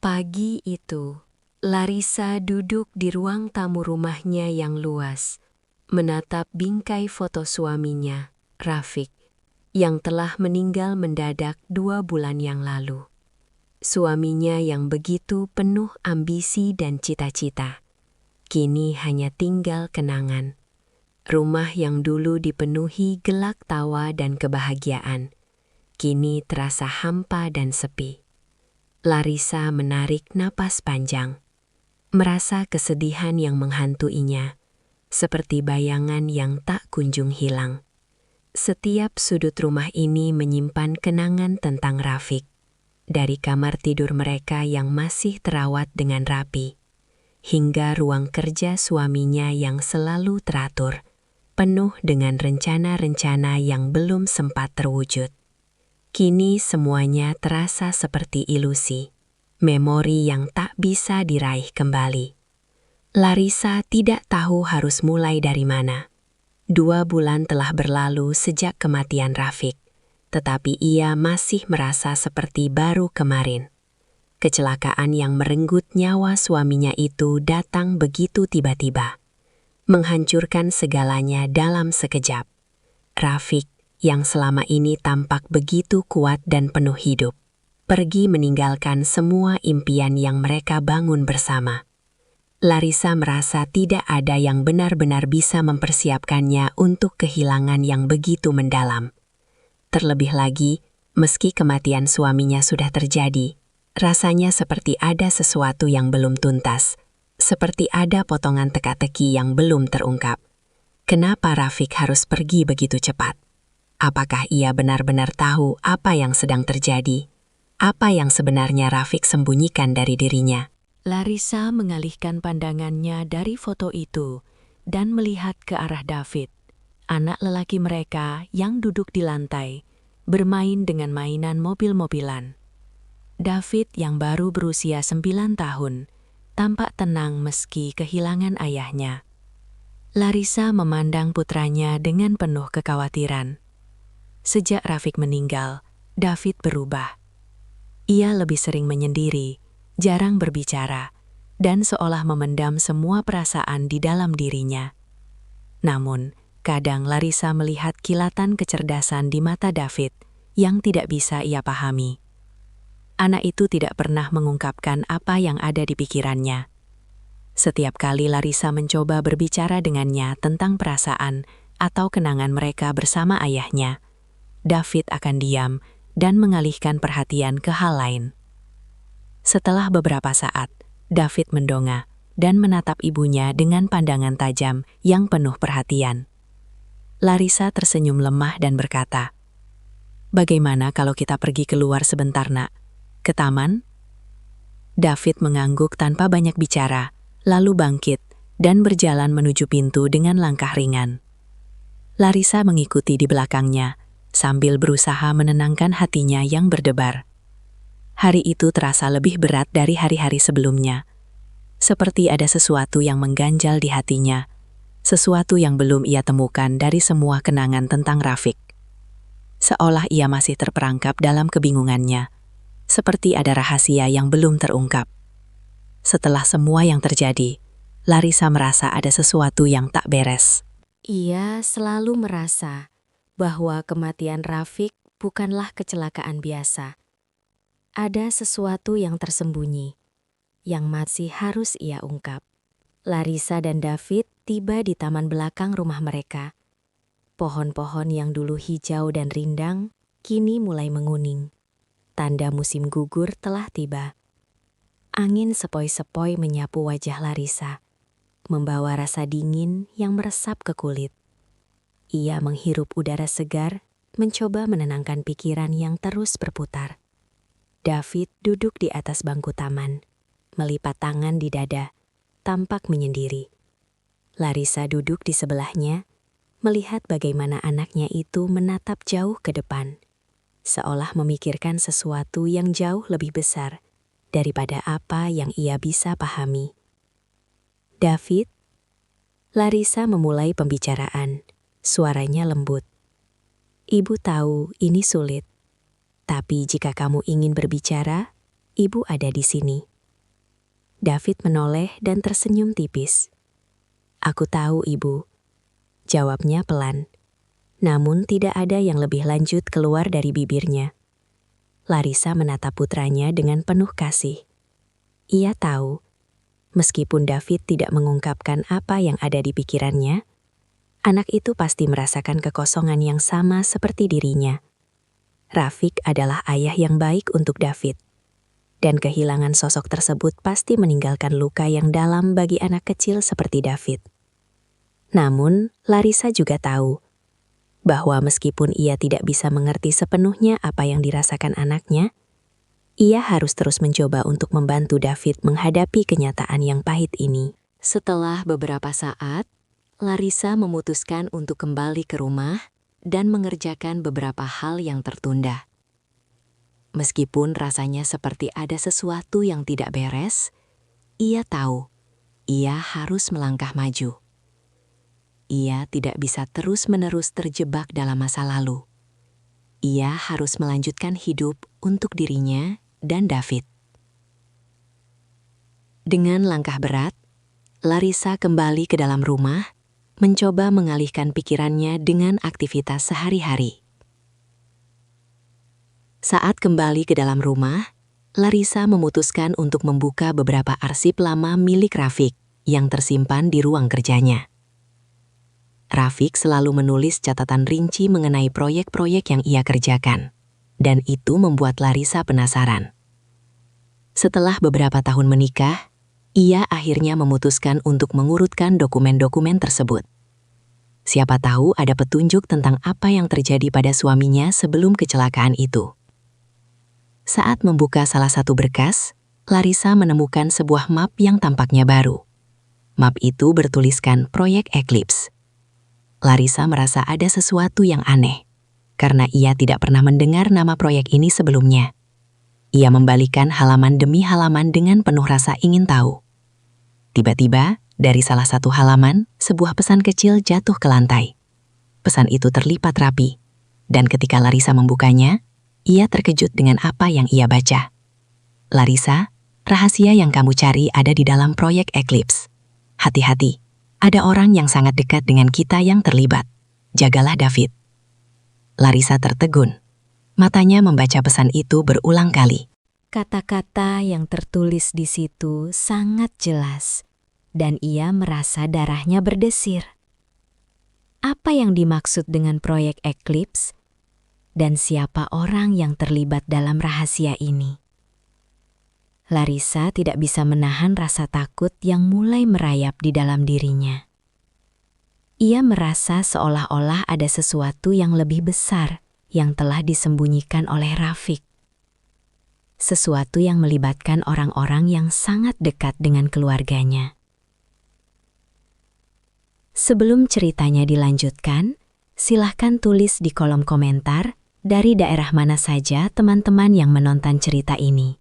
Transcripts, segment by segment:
Pagi itu, Larissa duduk di ruang tamu rumahnya yang luas, menatap bingkai foto suaminya, Rafiq, yang telah meninggal mendadak 2 bulan yang lalu. Suaminya yang begitu penuh ambisi dan cita-cita, kini hanya tinggal kenangan. Rumah yang dulu dipenuhi gelak tawa dan kebahagiaan, kini terasa hampa dan sepi. Larissa menarik napas panjang, merasa kesedihan yang menghantuinya, seperti bayangan yang tak kunjung hilang. Setiap sudut rumah ini menyimpan kenangan tentang Rafiq, dari kamar tidur mereka yang masih terawat dengan rapi, hingga ruang kerja suaminya yang selalu teratur, penuh dengan rencana-rencana yang belum sempat terwujud. Kini semuanya terasa seperti ilusi, memori yang tak bisa diraih kembali. Larissa tidak tahu harus mulai dari mana. 2 bulan telah berlalu sejak kematian Rafiq, tetapi ia masih merasa seperti baru kemarin. Kecelakaan yang merenggut nyawa suaminya itu datang begitu tiba-tiba, menghancurkan segalanya dalam sekejap. Rafiq, yang selama ini tampak begitu kuat dan penuh hidup, pergi meninggalkan semua impian yang mereka bangun bersama. Larissa merasa tidak ada yang benar-benar bisa mempersiapkannya untuk kehilangan yang begitu mendalam. Terlebih lagi, meski kematian suaminya sudah terjadi, rasanya seperti ada sesuatu yang belum tuntas, seperti ada potongan teka-teki yang belum terungkap. Kenapa Rafiq harus pergi begitu cepat? Apakah ia benar-benar tahu apa yang sedang terjadi? Apa yang sebenarnya Rafiq sembunyikan dari dirinya? Larissa mengalihkan pandangannya dari foto itu dan melihat ke arah David, anak lelaki mereka yang duduk di lantai, bermain dengan mainan mobil-mobilan. David yang baru berusia 9 tahun, tampak tenang meski kehilangan ayahnya. Larissa memandang putranya dengan penuh kekhawatiran. Sejak Rafiq meninggal, David berubah. Ia lebih sering menyendiri, jarang berbicara, dan seolah memendam semua perasaan di dalam dirinya. Namun, kadang Larissa melihat kilatan kecerdasan di mata David yang tidak bisa ia pahami. Anak itu tidak pernah mengungkapkan apa yang ada di pikirannya. Setiap kali Larissa mencoba berbicara dengannya tentang perasaan atau kenangan mereka bersama ayahnya, David akan diam dan mengalihkan perhatian ke hal lain. Setelah beberapa saat, David mendongak dan menatap ibunya dengan pandangan tajam yang penuh perhatian. Larissa tersenyum lemah dan berkata, "Bagaimana kalau kita pergi keluar sebentar, Nak? Ke taman?" David mengangguk tanpa banyak bicara, lalu bangkit dan berjalan menuju pintu dengan langkah ringan. Larissa mengikuti di belakangnya, sambil berusaha menenangkan hatinya yang berdebar. Hari itu terasa lebih berat dari hari-hari sebelumnya. Seperti ada sesuatu yang mengganjal di hatinya, sesuatu yang belum ia temukan dari semua kenangan tentang Rafiq. Seolah ia masih terperangkap dalam kebingungannya, seperti ada rahasia yang belum terungkap. Setelah semua yang terjadi, Larissa merasa ada sesuatu yang tak beres. Ia selalu merasa bahwa kematian Rafiq bukanlah kecelakaan biasa. Ada sesuatu yang tersembunyi, yang masih harus ia ungkap. Larissa dan David tiba di taman belakang rumah mereka. Pohon-pohon yang dulu hijau dan rindang, kini mulai menguning. Tanda musim gugur telah tiba. Angin sepoi-sepoi menyapu wajah Larissa, membawa rasa dingin yang meresap ke kulit. Ia menghirup udara segar, mencoba menenangkan pikiran yang terus berputar. David duduk di atas bangku taman, melipat tangan di dada, tampak menyendiri. Larissa duduk di sebelahnya, melihat bagaimana anaknya itu menatap jauh ke depan, seolah memikirkan sesuatu yang jauh lebih besar daripada apa yang ia bisa pahami. "David?" Larissa memulai pembicaraan. Suaranya lembut. "Ibu tahu ini sulit, tapi jika kamu ingin berbicara, Ibu ada di sini." David menoleh dan tersenyum tipis. "Aku tahu, Ibu," jawabnya pelan. Namun tidak ada yang lebih lanjut keluar dari bibirnya. Larissa menatap putranya dengan penuh kasih. Ia tahu, meskipun David tidak mengungkapkan apa yang ada di pikirannya, anak itu pasti merasakan kekosongan yang sama seperti dirinya. Rafiq adalah ayah yang baik untuk David. Dan kehilangan sosok tersebut pasti meninggalkan luka yang dalam bagi anak kecil seperti David. Namun, Larissa juga tahu bahwa meskipun ia tidak bisa mengerti sepenuhnya apa yang dirasakan anaknya, ia harus terus mencoba untuk membantu David menghadapi kenyataan yang pahit ini. Setelah beberapa saat, Larissa memutuskan untuk kembali ke rumah dan mengerjakan beberapa hal yang tertunda. Meskipun rasanya seperti ada sesuatu yang tidak beres, ia tahu ia harus melangkah maju. Ia tidak bisa terus-menerus terjebak dalam masa lalu. Ia harus melanjutkan hidup untuk dirinya dan David. Dengan langkah berat, Larissa kembali ke dalam rumah, mencoba mengalihkan pikirannya dengan aktivitas sehari-hari. Saat kembali ke dalam rumah, Larissa memutuskan untuk membuka beberapa arsip lama milik Rafiq yang tersimpan di ruang kerjanya. Rafiq selalu menulis catatan rinci mengenai proyek-proyek yang ia kerjakan, dan itu membuat Larissa penasaran. Setelah beberapa tahun menikah, ia akhirnya memutuskan untuk mengurutkan dokumen-dokumen tersebut. Siapa tahu ada petunjuk tentang apa yang terjadi pada suaminya sebelum kecelakaan itu. Saat membuka salah satu berkas, Larissa menemukan sebuah map yang tampaknya baru. Map itu bertuliskan Proyek Eclipse. Larissa merasa ada sesuatu yang aneh, karena ia tidak pernah mendengar nama proyek ini sebelumnya. Ia membalikan halaman demi halaman dengan penuh rasa ingin tahu. Tiba-tiba, dari salah satu halaman, sebuah pesan kecil jatuh ke lantai. Pesan itu terlipat rapi, dan ketika Larissa membukanya, ia terkejut dengan apa yang ia baca. "Larissa, rahasia yang kamu cari ada di dalam proyek Eclipse. Hati-hati, ada orang yang sangat dekat dengan kita yang terlibat. Jagalah David." Larissa tertegun. Matanya membaca pesan itu berulang kali. Kata-kata yang tertulis di situ sangat jelas, dan ia merasa darahnya berdesir. Apa yang dimaksud dengan proyek Eclipse? Dan siapa orang yang terlibat dalam rahasia ini? Larissa tidak bisa menahan rasa takut yang mulai merayap di dalam dirinya. Ia merasa seolah-olah ada sesuatu yang lebih besar yang telah disembunyikan oleh Rafiq. Sesuatu yang melibatkan orang-orang yang sangat dekat dengan keluarganya. Sebelum ceritanya dilanjutkan, silahkan tulis di kolom komentar dari daerah mana saja teman-teman yang menonton cerita ini.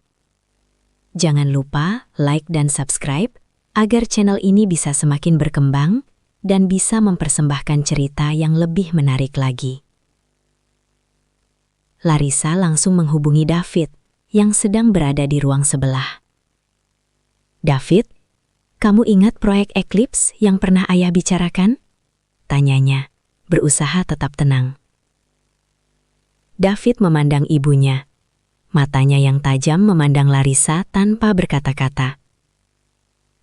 Jangan lupa like dan subscribe agar channel ini bisa semakin berkembang dan bisa mempersembahkan cerita yang lebih menarik lagi. Larissa langsung menghubungi David yang sedang berada di ruang sebelah. "David, kamu ingat proyek Eclipse yang pernah ayah bicarakan?" tanyanya, berusaha tetap tenang. David memandang ibunya. Matanya yang tajam memandang Larissa tanpa berkata-kata.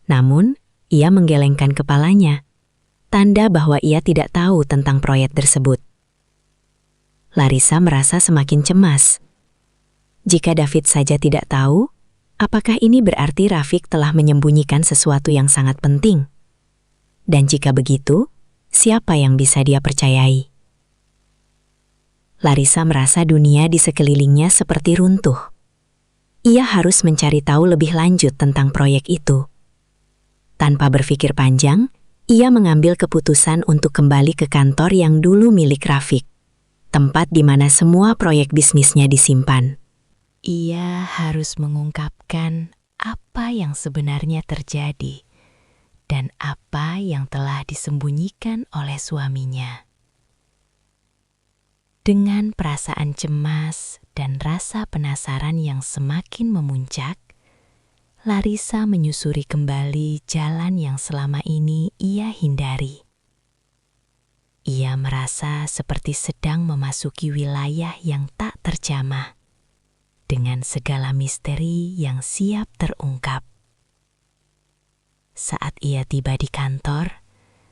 Namun, ia menggelengkan kepalanya, tanda bahwa ia tidak tahu tentang proyek tersebut. Larissa merasa semakin cemas. Jika David saja tidak tahu, apakah ini berarti Rafiq telah menyembunyikan sesuatu yang sangat penting? Dan jika begitu, siapa yang bisa dia percayai? Larissa merasa dunia di sekelilingnya seperti runtuh. Ia harus mencari tahu lebih lanjut tentang proyek itu. Tanpa berpikir panjang, ia mengambil keputusan untuk kembali ke kantor yang dulu milik Rafiq, tempat di mana semua proyek bisnisnya disimpan. Ia harus mengungkapkan apa yang sebenarnya terjadi dan apa yang telah disembunyikan oleh suaminya. Dengan perasaan cemas dan rasa penasaran yang semakin memuncak, Larissa menyusuri kembali jalan yang selama ini ia hindari. Ia merasa seperti sedang memasuki wilayah yang tak terjamah, dengan segala misteri yang siap terungkap. Saat ia tiba di kantor,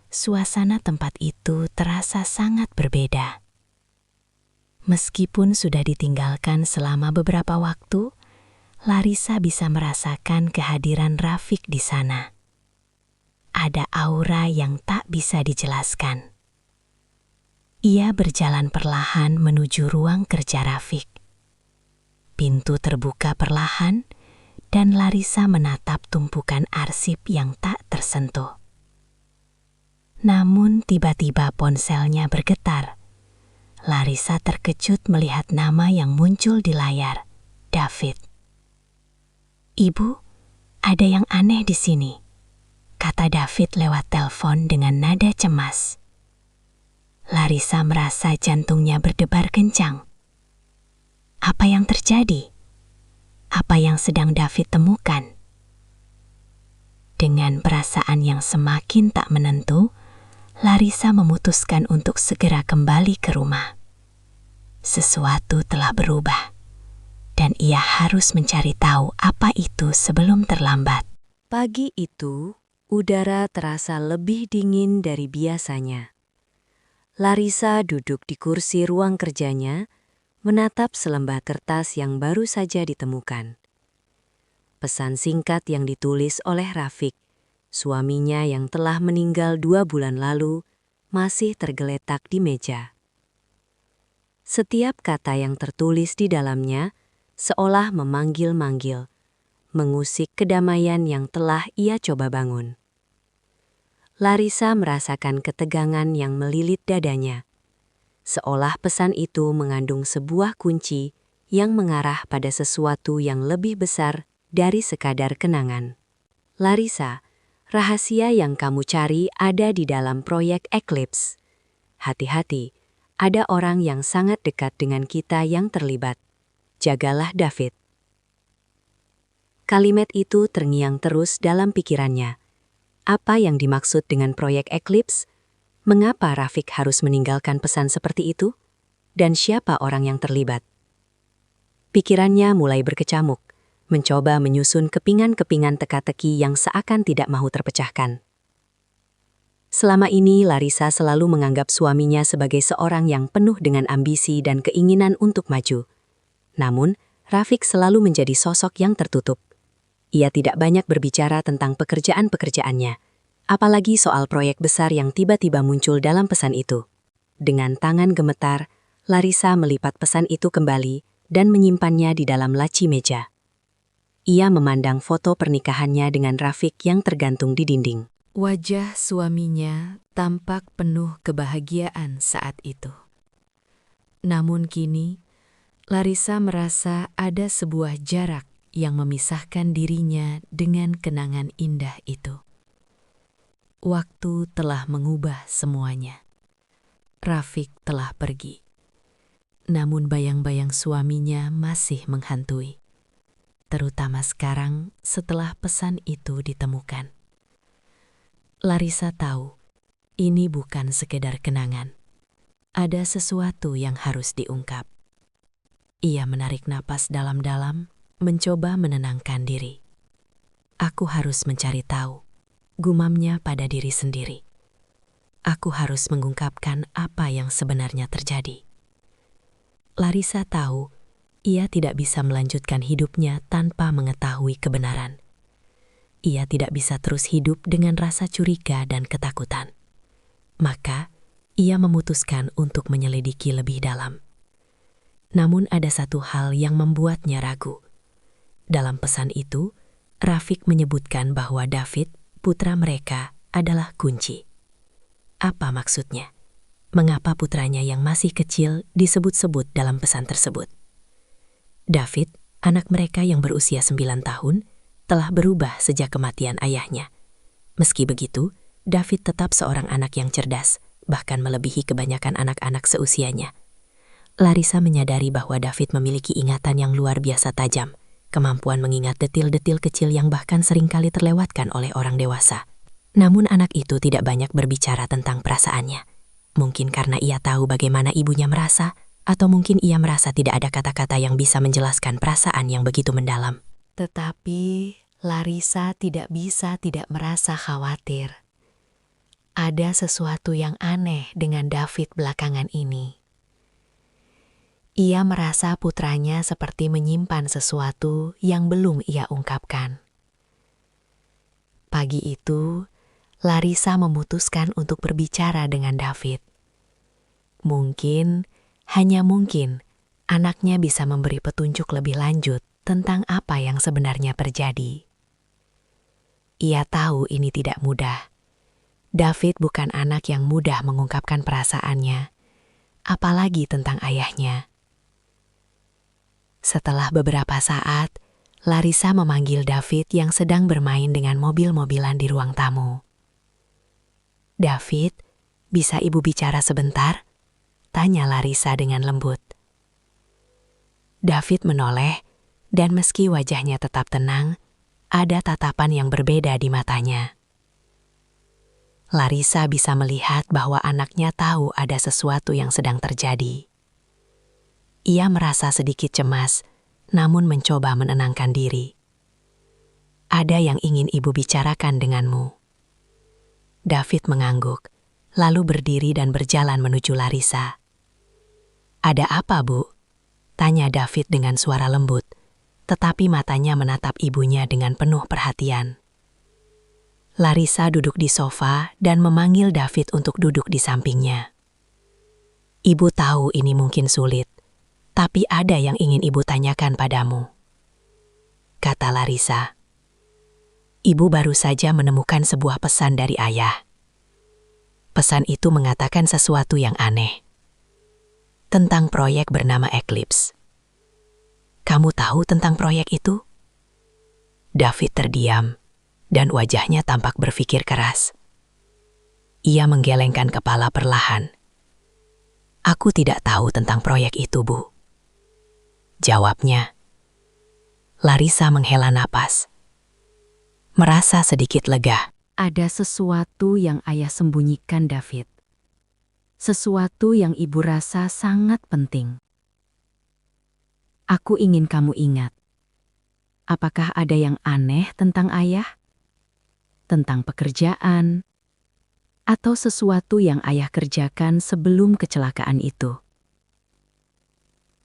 suasana tempat itu terasa sangat berbeda. Meskipun sudah ditinggalkan selama beberapa waktu, Larissa bisa merasakan kehadiran Rafiq di sana. Ada aura yang tak bisa dijelaskan. Ia berjalan perlahan menuju ruang kerja Rafiq. Pintu terbuka perlahan, dan Larissa menatap tumpukan arsip yang tak tersentuh. Namun tiba-tiba ponselnya bergetar. Larissa terkejut melihat nama yang muncul di layar, David. "Ibu, ada yang aneh di sini," kata David lewat telepon dengan nada cemas. Larissa merasa jantungnya berdebar kencang. Apa yang terjadi? Apa yang sedang David temukan? Dengan perasaan yang semakin tak menentu, Larissa memutuskan untuk segera kembali ke rumah. Sesuatu telah berubah, dan ia harus mencari tahu apa itu sebelum terlambat. Pagi itu, udara terasa lebih dingin dari biasanya. Larissa duduk di kursi ruang kerjanya, menatap selembar kertas yang baru saja ditemukan. Pesan singkat yang ditulis oleh Rafiq, suaminya yang telah meninggal 2 bulan lalu, masih tergeletak di meja. Setiap kata yang tertulis di dalamnya seolah memanggil-manggil, mengusik kedamaian yang telah ia coba bangun. Larissa merasakan ketegangan yang melilit dadanya, seolah pesan itu mengandung sebuah kunci yang mengarah pada sesuatu yang lebih besar dari sekadar kenangan. "Larissa, rahasia yang kamu cari ada di dalam proyek Eclipse. Hati-hati, ada orang yang sangat dekat dengan kita yang terlibat. Jagalah David." Kalimat itu terngiang terus dalam pikirannya. Apa yang dimaksud dengan proyek Eclipse? Mengapa Rafiq harus meninggalkan pesan seperti itu? Dan siapa orang yang terlibat? Pikirannya mulai berkecamuk, mencoba menyusun kepingan-kepingan teka-teki yang seakan tidak mau terpecahkan. Selama ini Larissa selalu menganggap suaminya sebagai seorang yang penuh dengan ambisi dan keinginan untuk maju. Namun, Rafiq selalu menjadi sosok yang tertutup. Ia tidak banyak berbicara tentang pekerjaan-pekerjaannya, apalagi soal proyek besar yang tiba-tiba muncul dalam pesan itu. Dengan tangan gemetar, Larissa melipat pesan itu kembali dan menyimpannya di dalam laci meja. Ia memandang foto pernikahannya dengan Rafiq yang tergantung di dinding. Wajah suaminya tampak penuh kebahagiaan saat itu. Namun kini, Larissa merasa ada sebuah jarak yang memisahkan dirinya dengan kenangan indah itu. Waktu telah mengubah semuanya. Rafiq telah pergi. Namun bayang-bayang suaminya masih menghantui. Terutama sekarang setelah pesan itu ditemukan. Larissa tahu, ini bukan sekedar kenangan. Ada sesuatu yang harus diungkap. Ia menarik napas dalam-dalam, mencoba menenangkan diri. "Aku harus mencari tahu," gumamnya pada diri sendiri. "Aku harus mengungkapkan apa yang sebenarnya terjadi." Larissa tahu, ia tidak bisa melanjutkan hidupnya tanpa mengetahui kebenaran. Ia tidak bisa terus hidup dengan rasa curiga dan ketakutan. Maka, ia memutuskan untuk menyelidiki lebih dalam. Namun ada satu hal yang membuatnya ragu. Dalam pesan itu, Rafiq menyebutkan bahwa David, putra mereka, adalah kunci. Apa maksudnya? Mengapa putranya yang masih kecil disebut-sebut dalam pesan tersebut? David, anak mereka yang berusia 9 tahun, telah berubah sejak kematian ayahnya. Meski begitu, David tetap seorang anak yang cerdas, bahkan melebihi kebanyakan anak-anak seusianya. Larissa menyadari bahwa David memiliki ingatan yang luar biasa tajam, kemampuan mengingat detil-detil kecil yang bahkan seringkali terlewatkan oleh orang dewasa. Namun anak itu tidak banyak berbicara tentang perasaannya. Mungkin karena ia tahu bagaimana ibunya merasa, atau mungkin ia merasa tidak ada kata-kata yang bisa menjelaskan perasaan yang begitu mendalam. Tetapi Larissa tidak bisa tidak merasa khawatir. Ada sesuatu yang aneh dengan David belakangan ini. Ia merasa putranya seperti menyimpan sesuatu yang belum ia ungkapkan. Pagi itu, Larissa memutuskan untuk berbicara dengan David. Mungkin, hanya mungkin, anaknya bisa memberi petunjuk lebih lanjut tentang apa yang sebenarnya terjadi. Ia tahu ini tidak mudah. David bukan anak yang mudah mengungkapkan perasaannya, apalagi tentang ayahnya. Setelah beberapa saat, Larissa memanggil David yang sedang bermain dengan mobil-mobilan di ruang tamu. "David, bisa ibu bicara sebentar?" tanya Larissa dengan lembut. David menoleh, dan meski wajahnya tetap tenang, ada tatapan yang berbeda di matanya. Larissa bisa melihat bahwa anaknya tahu ada sesuatu yang sedang terjadi. Ia merasa sedikit cemas, namun mencoba menenangkan diri. "Ada yang ingin ibu bicarakan denganmu." David mengangguk, lalu berdiri dan berjalan menuju Larissa. "Ada apa, Bu?" tanya David dengan suara lembut, tetapi matanya menatap ibunya dengan penuh perhatian. Larissa duduk di sofa dan memanggil David untuk duduk di sampingnya. "Ibu tahu ini mungkin sulit, tapi ada yang ingin ibu tanyakan padamu," kata Larissa. "Ibu baru saja menemukan sebuah pesan dari ayah. Pesan itu mengatakan sesuatu yang aneh. Tentang proyek bernama Eclipse. Kamu tahu tentang proyek itu?" David terdiam, dan wajahnya tampak berpikir keras. Ia menggelengkan kepala perlahan. "Aku tidak tahu tentang proyek itu, Bu," jawabnya. Larissa menghela napas, merasa sedikit lega. Ada sesuatu yang ayah sembunyikan, David. Sesuatu yang ibu rasa sangat penting. Aku ingin kamu ingat. Apakah ada yang aneh tentang ayah? Tentang pekerjaan? Atau sesuatu yang ayah kerjakan sebelum kecelakaan itu?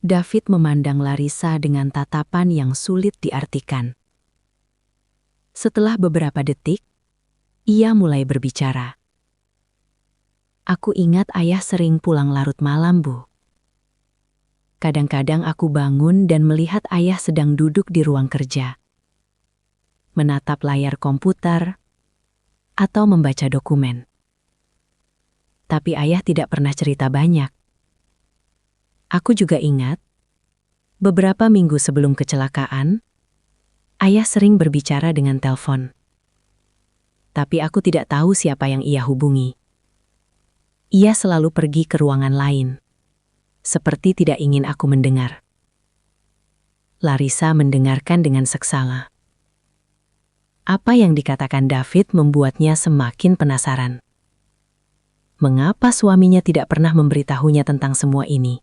David memandang Larissa dengan tatapan yang sulit diartikan. Setelah beberapa detik, ia mulai berbicara. "Aku ingat ayah sering pulang larut malam, Bu. Kadang-kadang aku bangun dan melihat ayah sedang duduk di ruang kerja, menatap layar komputer, atau membaca dokumen. Tapi ayah tidak pernah cerita banyak. Aku juga ingat, beberapa minggu sebelum kecelakaan, ayah sering berbicara dengan telepon. Tapi aku tidak tahu siapa yang ia hubungi. Ia selalu pergi ke ruangan lain, seperti tidak ingin aku mendengar." Larissa mendengarkan dengan seksama. Apa yang dikatakan David membuatnya semakin penasaran. Mengapa suaminya tidak pernah memberitahunya tentang semua ini?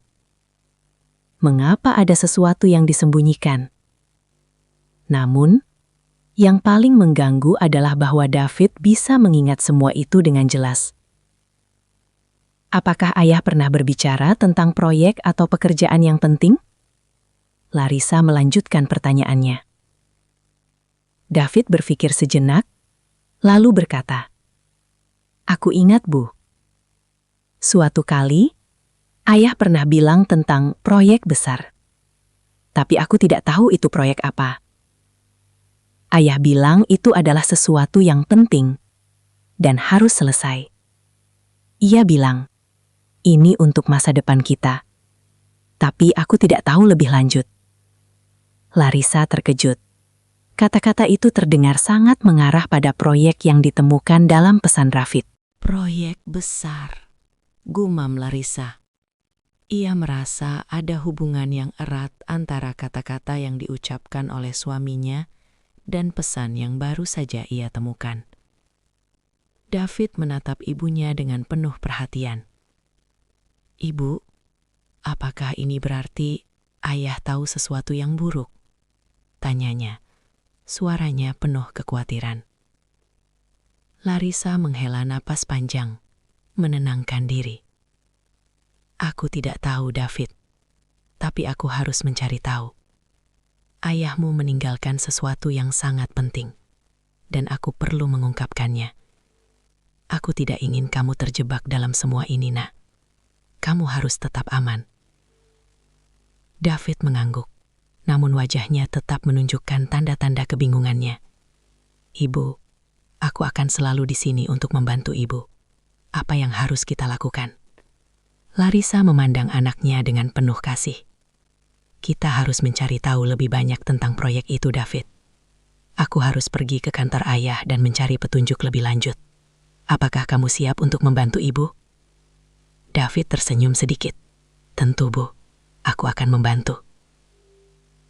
Mengapa ada sesuatu yang disembunyikan? Namun, yang paling mengganggu adalah bahwa David bisa mengingat semua itu dengan jelas. Apakah ayah pernah berbicara tentang proyek atau pekerjaan yang penting? Larissa melanjutkan pertanyaannya. David berpikir sejenak, lalu berkata, "Aku ingat, Bu. Suatu kali, ayah pernah bilang tentang proyek besar. Tapi aku tidak tahu itu proyek apa. Ayah bilang itu adalah sesuatu yang penting dan harus selesai. Ia bilang, ini untuk masa depan kita. Tapi aku tidak tahu lebih lanjut." Larissa terkejut. Kata-kata itu terdengar sangat mengarah pada proyek yang ditemukan dalam pesan David. "Proyek besar," gumam Larissa. Ia merasa ada hubungan yang erat antara kata-kata yang diucapkan oleh suaminya dan pesan yang baru saja ia temukan. David menatap ibunya dengan penuh perhatian. "Ibu, apakah ini berarti ayah tahu sesuatu yang buruk?" tanyanya. Suaranya penuh kekhawatiran. Larissa menghela napas panjang, menenangkan diri. "Aku tidak tahu, David, tapi aku harus mencari tahu. Ayahmu meninggalkan sesuatu yang sangat penting, dan aku perlu mengungkapkannya. Aku tidak ingin kamu terjebak dalam semua ini, Nak. Kamu harus tetap aman." David mengangguk, namun wajahnya tetap menunjukkan tanda-tanda kebingungannya. "Ibu, aku akan selalu di sini untuk membantu ibu. Apa yang harus kita lakukan?" Larissa memandang anaknya dengan penuh kasih. "Kita harus mencari tahu lebih banyak tentang proyek itu, David. Aku harus pergi ke kantor ayah dan mencari petunjuk lebih lanjut. Apakah kamu siap untuk membantu ibu?" David tersenyum sedikit. "Tentu, Bu. Aku akan membantu."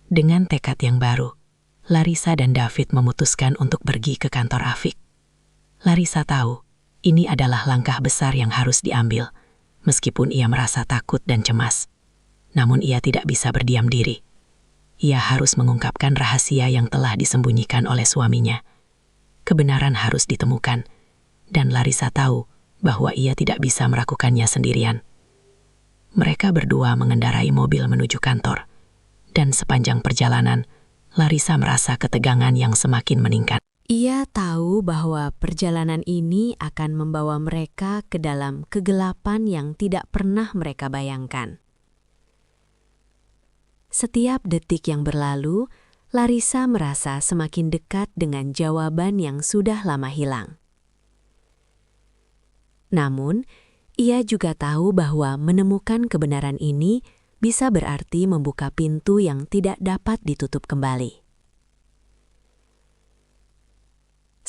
Dengan tekad yang baru, Larissa dan David memutuskan untuk pergi ke kantor Afik. Larissa tahu ini adalah langkah besar yang harus diambil, meskipun ia merasa takut dan cemas. Namun ia tidak bisa berdiam diri. Ia harus mengungkapkan rahasia yang telah disembunyikan oleh suaminya. Kebenaran harus ditemukan, dan Larissa tahu bahwa ia tidak bisa melakukannya sendirian. Mereka berdua mengendarai mobil menuju kantor, dan sepanjang perjalanan, Larissa merasa ketegangan yang semakin meningkat. Ia tahu bahwa perjalanan ini akan membawa mereka ke dalam kegelapan yang tidak pernah mereka bayangkan. Setiap detik yang berlalu, Larissa merasa semakin dekat dengan jawaban yang sudah lama hilang. Namun, ia juga tahu bahwa menemukan kebenaran ini bisa berarti membuka pintu yang tidak dapat ditutup kembali.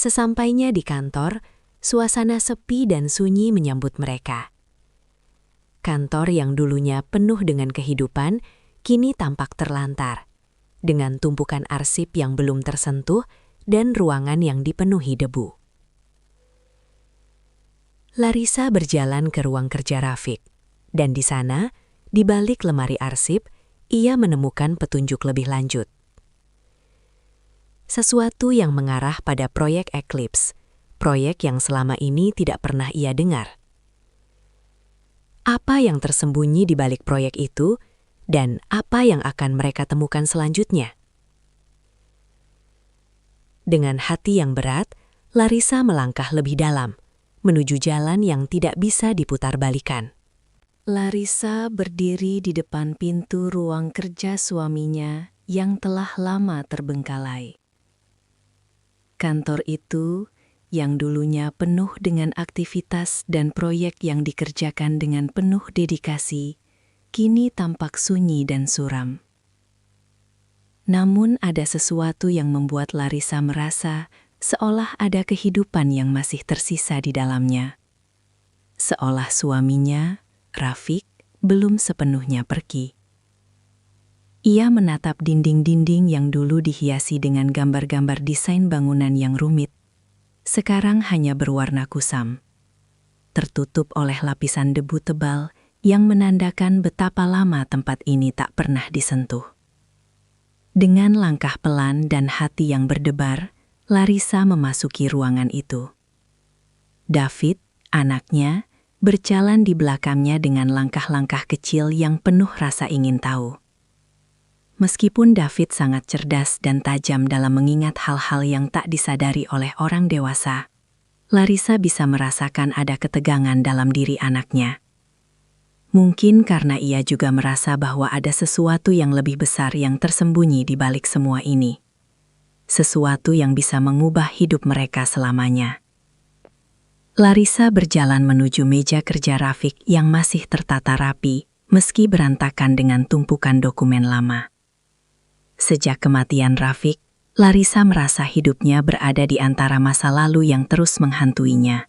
Sesampainya di kantor, suasana sepi dan sunyi menyambut mereka. Kantor yang dulunya penuh dengan kehidupan, kini tampak terlantar, dengan tumpukan arsip yang belum tersentuh dan ruangan yang dipenuhi debu. Larissa berjalan ke ruang kerja Rafik, dan di sana, di balik lemari arsip, ia menemukan petunjuk lebih lanjut. Sesuatu yang mengarah pada proyek Eclipse, proyek yang selama ini tidak pernah ia dengar. Apa yang tersembunyi di balik proyek itu, dan apa yang akan mereka temukan selanjutnya? Dengan hati yang berat, Larissa melangkah lebih dalam, menuju jalan yang tidak bisa diputar-balikan. Larissa berdiri di depan pintu ruang kerja suaminya yang telah lama terbengkalai. Kantor itu, yang dulunya penuh dengan aktivitas dan proyek yang dikerjakan dengan penuh dedikasi, kini tampak sunyi dan suram. Namun ada sesuatu yang membuat Larissa merasa seolah ada kehidupan yang masih tersisa di dalamnya. Seolah suaminya, Rafik, belum sepenuhnya pergi. Ia menatap dinding-dinding yang dulu dihiasi dengan gambar-gambar desain bangunan yang rumit. Sekarang hanya berwarna kusam, tertutup oleh lapisan debu tebal yang menandakan betapa lama tempat ini tak pernah disentuh. Dengan langkah pelan dan hati yang berdebar, Larissa memasuki ruangan itu. David, anaknya, berjalan di belakangnya dengan langkah-langkah kecil yang penuh rasa ingin tahu. Meskipun David sangat cerdas dan tajam dalam mengingat hal-hal yang tak disadari oleh orang dewasa, Larissa bisa merasakan ada ketegangan dalam diri anaknya. Mungkin karena ia juga merasa bahwa ada sesuatu yang lebih besar yang tersembunyi di balik semua ini. Sesuatu yang bisa mengubah hidup mereka selamanya. Larissa berjalan menuju meja kerja Rafik yang masih tertata rapi, meski berantakan dengan tumpukan dokumen lama. Sejak kematian Rafik, Larissa merasa hidupnya berada di antara masa lalu yang terus menghantuinya,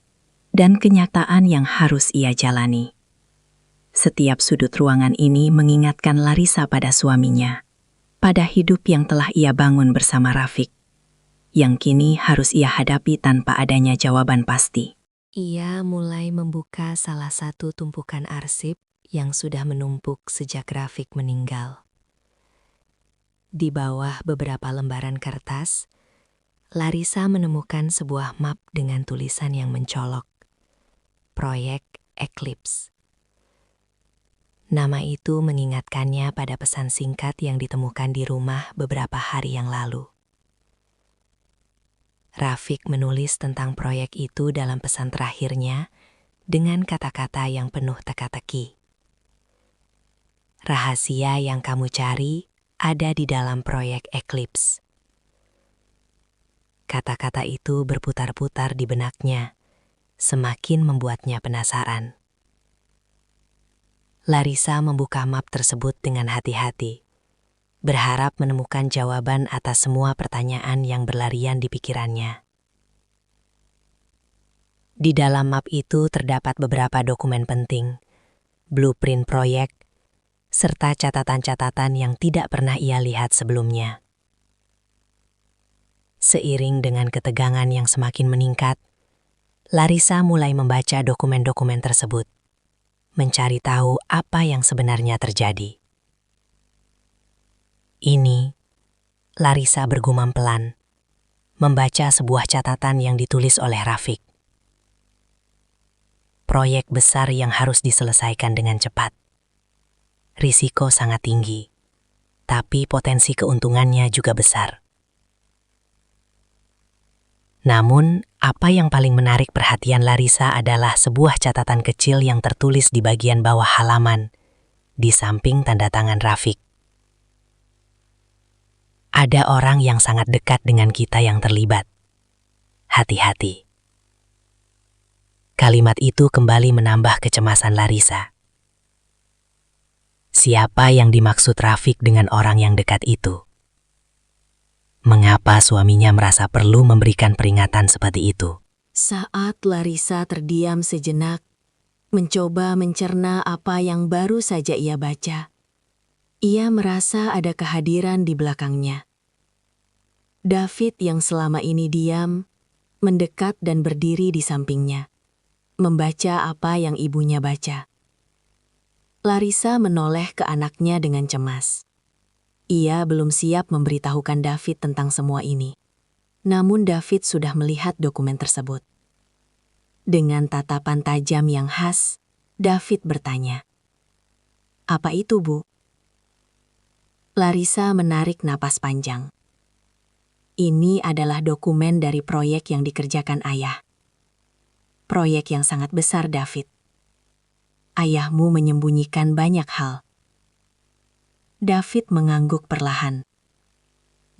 dan kenyataan yang harus ia jalani. Setiap sudut ruangan ini mengingatkan Larissa pada suaminya, pada hidup yang telah ia bangun bersama Rafiq, yang kini harus ia hadapi tanpa adanya jawaban pasti. Ia mulai membuka salah satu tumpukan arsip yang sudah menumpuk sejak Rafiq meninggal. Di bawah beberapa lembaran kertas, Larissa menemukan sebuah map dengan tulisan yang mencolok. Proyek Eclipse. Nama itu mengingatkannya pada pesan singkat yang ditemukan di rumah beberapa hari yang lalu. Rafiq menulis tentang proyek itu dalam pesan terakhirnya dengan kata-kata yang penuh teka-teki. Rahasia yang kamu cari ada di dalam proyek Eclipse. Kata-kata itu berputar-putar di benaknya, semakin membuatnya penasaran. Larissa membuka map tersebut dengan hati-hati, berharap menemukan jawaban atas semua pertanyaan yang berlarian di pikirannya. Di dalam map itu terdapat beberapa dokumen penting, blueprint proyek, serta catatan-catatan yang tidak pernah ia lihat sebelumnya. Seiring dengan ketegangan yang semakin meningkat, Larissa mulai membaca dokumen-dokumen tersebut, mencari tahu apa yang sebenarnya terjadi. Ini, Larissa bergumam pelan, membaca sebuah catatan yang ditulis oleh Rafiq. Proyek besar yang harus diselesaikan dengan cepat. Risiko sangat tinggi, tapi potensi keuntungannya juga besar. Namun, apa yang paling menarik perhatian Larissa adalah sebuah catatan kecil yang tertulis di bagian bawah halaman, di samping tanda tangan Rafiq. Ada orang yang sangat dekat dengan kita yang terlibat. Hati-hati. Kalimat itu kembali menambah kecemasan Larissa. Siapa yang dimaksud Rafiq dengan orang yang dekat itu? Mengapa suaminya merasa perlu memberikan peringatan seperti itu? Saat Larissa terdiam sejenak, mencoba mencerna apa yang baru saja ia baca, ia merasa ada kehadiran di belakangnya. David yang selama ini diam, mendekat dan berdiri di sampingnya, membaca apa yang ibunya baca. Larissa menoleh ke anaknya dengan cemas. Ia belum siap memberitahukan David tentang semua ini. Namun David sudah melihat dokumen tersebut. Dengan tatapan tajam yang khas, David bertanya, "Apa itu, Bu?" Larissa menarik napas panjang. Ini adalah dokumen dari proyek yang dikerjakan ayah. Proyek yang sangat besar, David. Ayahmu menyembunyikan banyak hal. David mengangguk perlahan.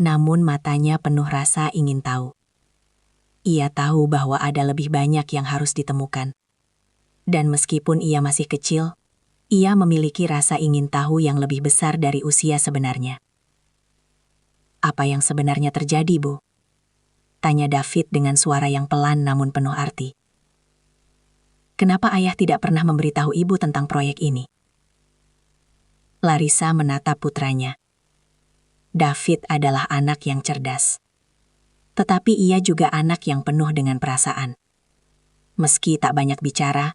Namun matanya penuh rasa ingin tahu. Ia tahu bahwa ada lebih banyak yang harus ditemukan. Dan meskipun ia masih kecil, ia memiliki rasa ingin tahu yang lebih besar dari usia sebenarnya. "Apa yang sebenarnya terjadi, Bu?" tanya David dengan suara yang pelan namun penuh arti. "Kenapa ayah tidak pernah memberitahu ibu tentang proyek ini?" Larissa menatap putranya. David adalah anak yang cerdas. Tetapi ia juga anak yang penuh dengan perasaan. Meski tak banyak bicara,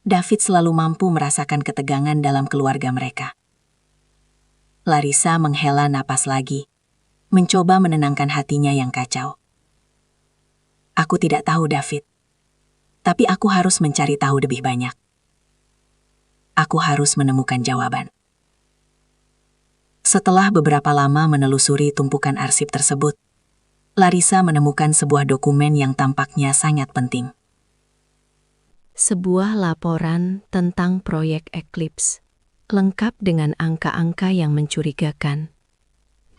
David selalu mampu merasakan ketegangan dalam keluarga mereka. Larissa menghela napas lagi, mencoba menenangkan hatinya yang kacau. "Aku tidak tahu, David. Tapi aku harus mencari tahu lebih banyak. Aku harus menemukan jawaban." Setelah beberapa lama menelusuri tumpukan arsip tersebut, Larissa menemukan sebuah dokumen yang tampaknya sangat penting. Sebuah laporan tentang proyek Eclipse, lengkap dengan angka-angka yang mencurigakan,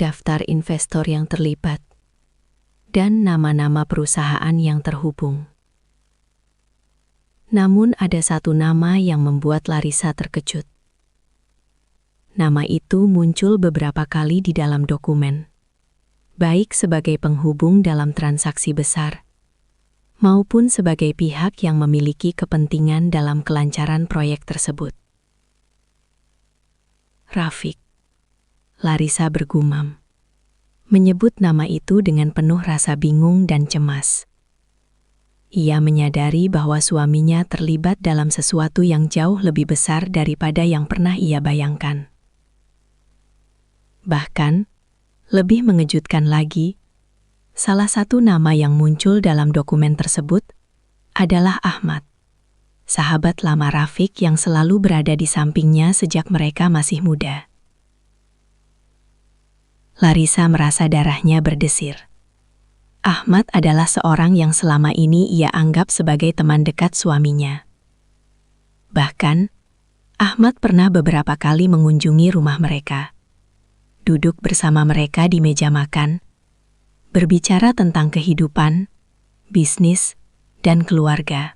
daftar investor yang terlibat, dan nama-nama perusahaan yang terhubung. Namun ada satu nama yang membuat Larissa terkejut. Nama itu muncul beberapa kali di dalam dokumen, baik sebagai penghubung dalam transaksi besar, maupun sebagai pihak yang memiliki kepentingan dalam kelancaran proyek tersebut. Rafiq. Larissa bergumam. Menyebut nama itu dengan penuh rasa bingung dan cemas. Ia menyadari bahwa suaminya terlibat dalam sesuatu yang jauh lebih besar daripada yang pernah ia bayangkan. Bahkan, lebih mengejutkan lagi, salah satu nama yang muncul dalam dokumen tersebut adalah Ahmad, sahabat lama Rafiq yang selalu berada di sampingnya sejak mereka masih muda. Larissa merasa darahnya berdesir. Ahmad adalah seorang yang selama ini ia anggap sebagai teman dekat suaminya. Bahkan, Ahmad pernah beberapa kali mengunjungi rumah mereka. Duduk bersama mereka di meja makan, berbicara tentang kehidupan, bisnis, dan keluarga.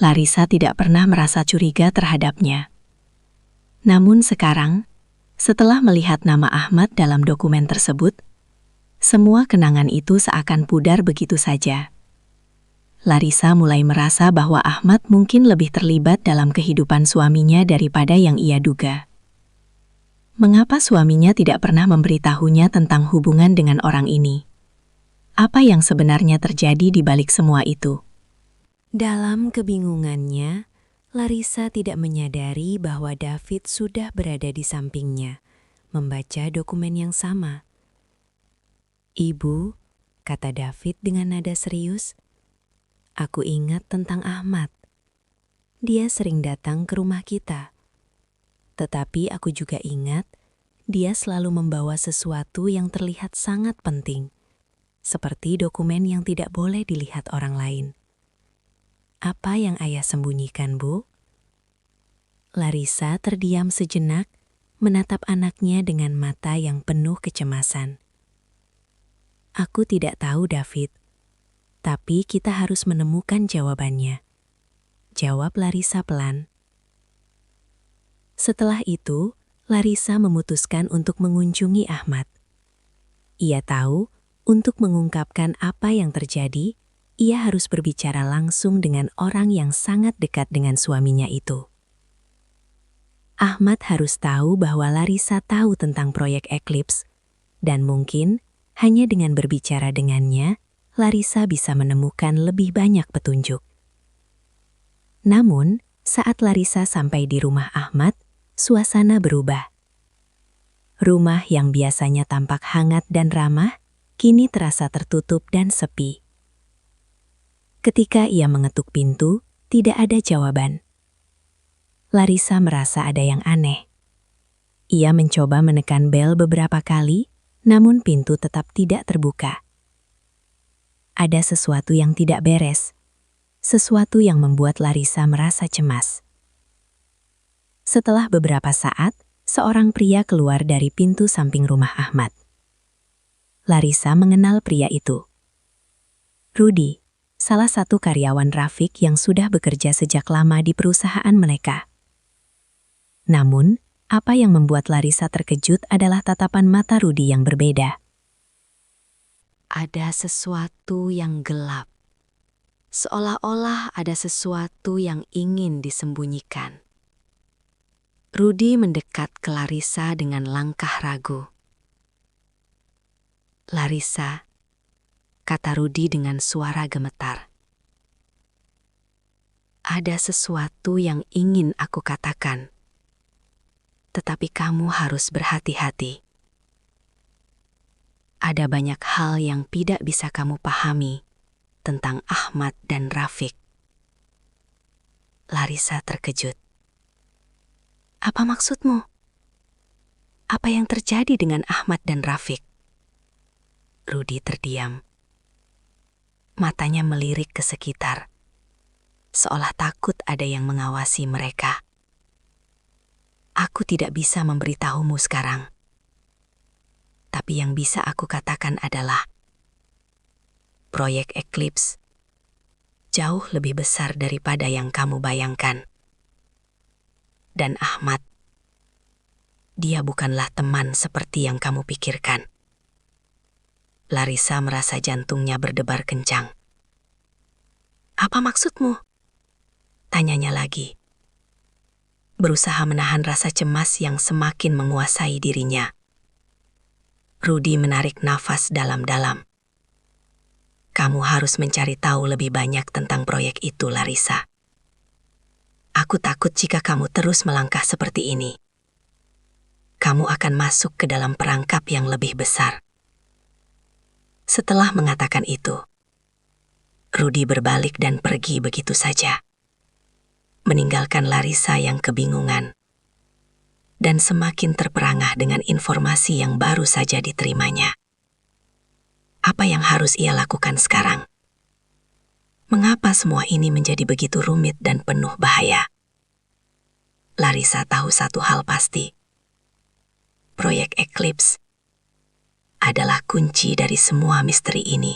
Larissa tidak pernah merasa curiga terhadapnya. Namun sekarang, setelah melihat nama Ahmad dalam dokumen tersebut, semua kenangan itu seakan pudar begitu saja. Larissa mulai merasa bahwa Ahmad mungkin lebih terlibat dalam kehidupan suaminya daripada yang ia duga. Mengapa suaminya tidak pernah memberitahunya tentang hubungan dengan orang ini? Apa yang sebenarnya terjadi di balik semua itu? Dalam kebingungannya, Larissa tidak menyadari bahwa David sudah berada di sampingnya, membaca dokumen yang sama. "Ibu," kata David dengan nada serius, "aku ingat tentang Ahmad. Dia sering datang ke rumah kita. Tetapi aku juga ingat, dia selalu membawa sesuatu yang terlihat sangat penting, seperti dokumen yang tidak boleh dilihat orang lain. Apa yang ayah sembunyikan, Bu?" Larissa terdiam sejenak, menatap anaknya dengan mata yang penuh kecemasan. "Aku tidak tahu, David. Tapi kita harus menemukan jawabannya," jawab Larissa pelan. Setelah itu, Larissa memutuskan untuk mengunjungi Ahmad. Ia tahu, untuk mengungkapkan apa yang terjadi, ia harus berbicara langsung dengan orang yang sangat dekat dengan suaminya itu. Ahmad harus tahu bahwa Larissa tahu tentang proyek Eclipse, dan mungkin hanya dengan berbicara dengannya, Larissa bisa menemukan lebih banyak petunjuk. Namun, saat Larissa sampai di rumah Ahmad, suasana berubah. Rumah yang biasanya tampak hangat dan ramah, kini terasa tertutup dan sepi. Ketika ia mengetuk pintu, tidak ada jawaban. Larissa merasa ada yang aneh. Ia mencoba menekan bel beberapa kali, namun pintu tetap tidak terbuka. Ada sesuatu yang tidak beres, sesuatu yang membuat Larissa merasa cemas. Setelah beberapa saat, seorang pria keluar dari pintu samping rumah Ahmad. Larissa mengenal pria itu. Rudy, salah satu karyawan Rafiq yang sudah bekerja sejak lama di perusahaan mereka. Namun, apa yang membuat Larissa terkejut adalah tatapan mata Rudy yang berbeda. Ada sesuatu yang gelap. Seolah-olah ada sesuatu yang ingin disembunyikan. Rudy mendekat ke Larissa dengan langkah ragu. "Larissa," kata Rudy dengan suara gemetar. "Ada sesuatu yang ingin aku katakan. Tetapi kamu harus berhati-hati. Ada banyak hal yang tidak bisa kamu pahami tentang Ahmad dan Rafiq." Larissa terkejut. "Apa maksudmu? Apa yang terjadi dengan Ahmad dan Rafiq?" Rudy terdiam. Matanya melirik ke sekitar, seolah takut ada yang mengawasi mereka. "Aku tidak bisa memberitahumu sekarang. Tapi yang bisa aku katakan adalah, proyek Eclipse jauh lebih besar daripada yang kamu bayangkan. Dan Ahmad, dia bukanlah teman seperti yang kamu pikirkan." Larissa merasa jantungnya berdebar kencang. "Apa maksudmu?" tanyanya lagi. berusaha menahan rasa cemas yang semakin menguasai dirinya. Rudy menarik nafas dalam-dalam. Kamu harus mencari tahu lebih banyak tentang proyek itu, Larissa. Aku takut jika kamu terus melangkah seperti ini, kamu akan masuk ke dalam perangkap yang lebih besar. Setelah mengatakan itu, Rudy berbalik dan pergi begitu saja, meninggalkan Larissa yang kebingungan dan semakin terperangah dengan informasi yang baru saja diterimanya. Apa yang harus ia lakukan sekarang? Mengapa semua ini menjadi begitu rumit dan penuh bahaya? Larissa tahu satu hal pasti. Proyek Eclipse adalah kunci dari semua misteri ini.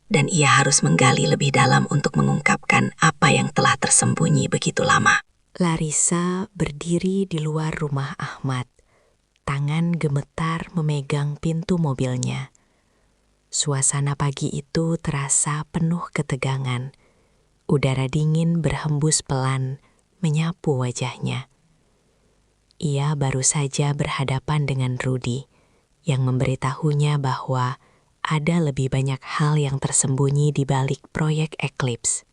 Dan ia harus menggali lebih dalam untuk mengungkapkan apa yang telah tersembunyi begitu lama. Larissa berdiri di luar rumah Ahmad. Tangan gemetar memegang pintu mobilnya. Suasana pagi itu terasa penuh ketegangan. Udara dingin berhembus pelan, menyapu wajahnya. Ia baru saja berhadapan dengan Rudy, yang memberitahunya bahwa ada lebih banyak hal yang tersembunyi di balik proyek Eclipse.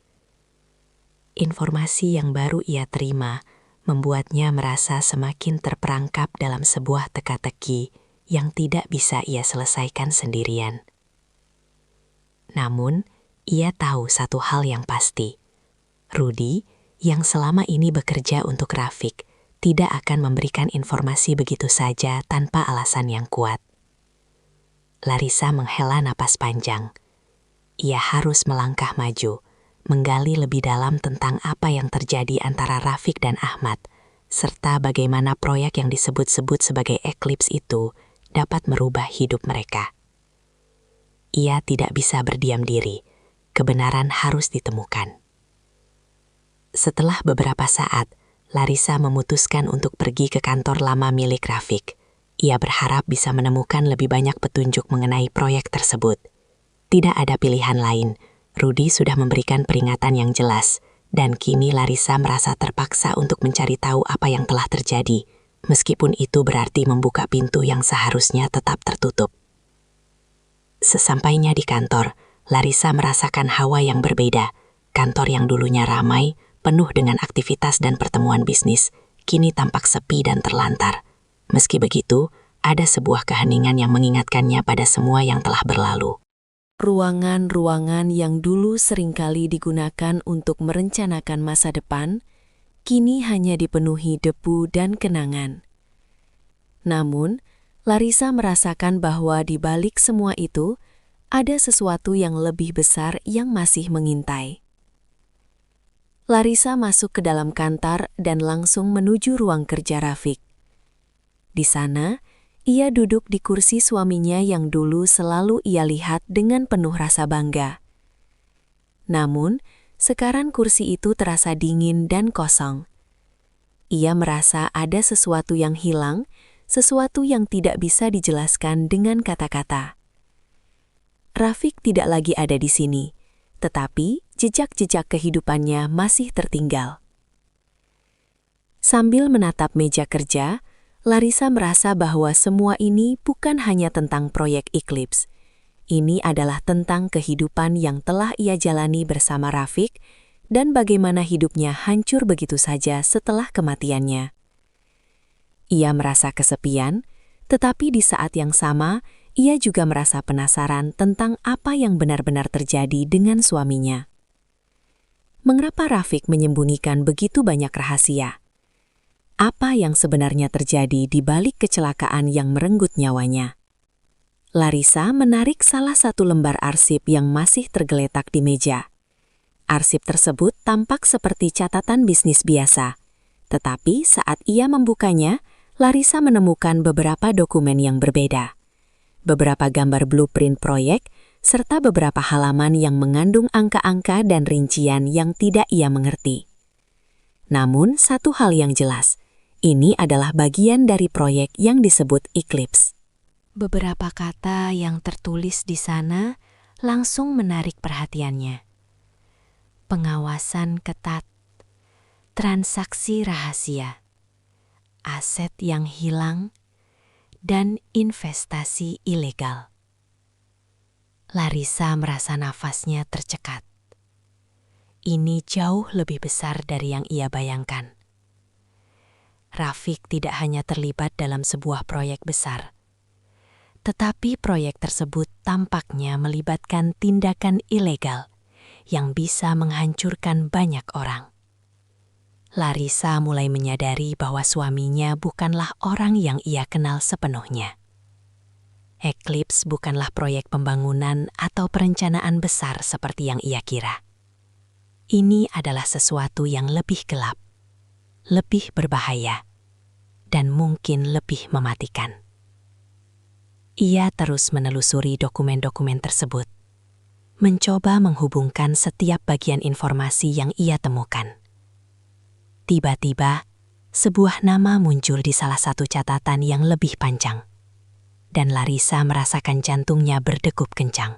Informasi yang baru ia terima membuatnya merasa semakin terperangkap dalam sebuah teka-teki yang tidak bisa ia selesaikan sendirian. Namun, ia tahu satu hal yang pasti. Rudy, yang selama ini bekerja untuk Rafiq, tidak akan memberikan informasi begitu saja tanpa alasan yang kuat. Larissa menghela napas panjang. Ia harus melangkah maju, menggali lebih dalam tentang apa yang terjadi antara Rafiq dan Ahmad, serta bagaimana proyek yang disebut-sebut sebagai Eclipse itu dapat merubah hidup mereka. Ia tidak bisa berdiam diri. Kebenaran harus ditemukan. Setelah beberapa saat, Larissa memutuskan untuk pergi ke kantor lama milik Rafiq. Ia berharap bisa menemukan lebih banyak petunjuk mengenai proyek tersebut. Tidak ada pilihan lain. Rudy sudah memberikan peringatan yang jelas, dan kini Larissa merasa terpaksa untuk mencari tahu apa yang telah terjadi, meskipun itu berarti membuka pintu yang seharusnya tetap tertutup. Sesampainya di kantor, Larissa merasakan hawa yang berbeda. Kantor yang dulunya ramai, penuh dengan aktivitas dan pertemuan bisnis, kini tampak sepi dan terlantar. Meski begitu, ada sebuah keheningan yang mengingatkannya pada semua yang telah berlalu. Ruangan-ruangan yang dulu seringkali digunakan untuk merencanakan masa depan, kini hanya dipenuhi debu dan kenangan. Namun, Larissa merasakan bahwa di balik semua itu, ada sesuatu yang lebih besar yang masih mengintai. Larissa masuk ke dalam kantor dan langsung menuju ruang kerja Rafiq. Di sana, ia duduk di kursi suaminya yang dulu selalu ia lihat dengan penuh rasa bangga. Namun, sekarang kursi itu terasa dingin dan kosong. Ia merasa ada sesuatu yang hilang, sesuatu yang tidak bisa dijelaskan dengan kata-kata. Rafiq tidak lagi ada di sini, tetapi jejak-jejak kehidupannya masih tertinggal. Sambil menatap meja kerja, Larissa merasa bahwa semua ini bukan hanya tentang proyek Eclipse. Ini adalah tentang kehidupan yang telah ia jalani bersama Rafiq dan bagaimana hidupnya hancur begitu saja setelah kematiannya. Ia merasa kesepian, tetapi di saat yang sama, ia juga merasa penasaran tentang apa yang benar-benar terjadi dengan suaminya. Mengapa Rafiq menyembunyikan begitu banyak rahasia? Apa yang sebenarnya terjadi di balik kecelakaan yang merenggut nyawanya? Larissa menarik salah satu lembar arsip yang masih tergeletak di meja. Arsip tersebut tampak seperti catatan bisnis biasa, tetapi saat ia membukanya, Larissa menemukan beberapa dokumen yang berbeda. Beberapa gambar blueprint proyek, serta beberapa halaman yang mengandung angka-angka dan rincian yang tidak ia mengerti. Namun, satu hal yang jelas, ini adalah bagian dari proyek yang disebut Eclipse. Beberapa kata yang tertulis di sana langsung menarik perhatiannya. Pengawasan ketat, transaksi rahasia, aset yang hilang, dan investasi ilegal. Larissa merasa nafasnya tercekat. Ini jauh lebih besar dari yang ia bayangkan. Rafiq tidak hanya terlibat dalam sebuah proyek besar, tetapi proyek tersebut tampaknya melibatkan tindakan ilegal yang bisa menghancurkan banyak orang. Larissa mulai menyadari bahwa suaminya bukanlah orang yang ia kenal sepenuhnya. Eclipse bukanlah proyek pembangunan atau perencanaan besar seperti yang ia kira. Ini adalah sesuatu yang lebih gelap, lebih berbahaya, dan mungkin lebih mematikan. Ia terus menelusuri dokumen-dokumen tersebut, mencoba menghubungkan setiap bagian informasi yang ia temukan. Tiba-tiba, sebuah nama muncul di salah satu catatan yang lebih panjang, dan Larissa merasakan jantungnya berdegup kencang.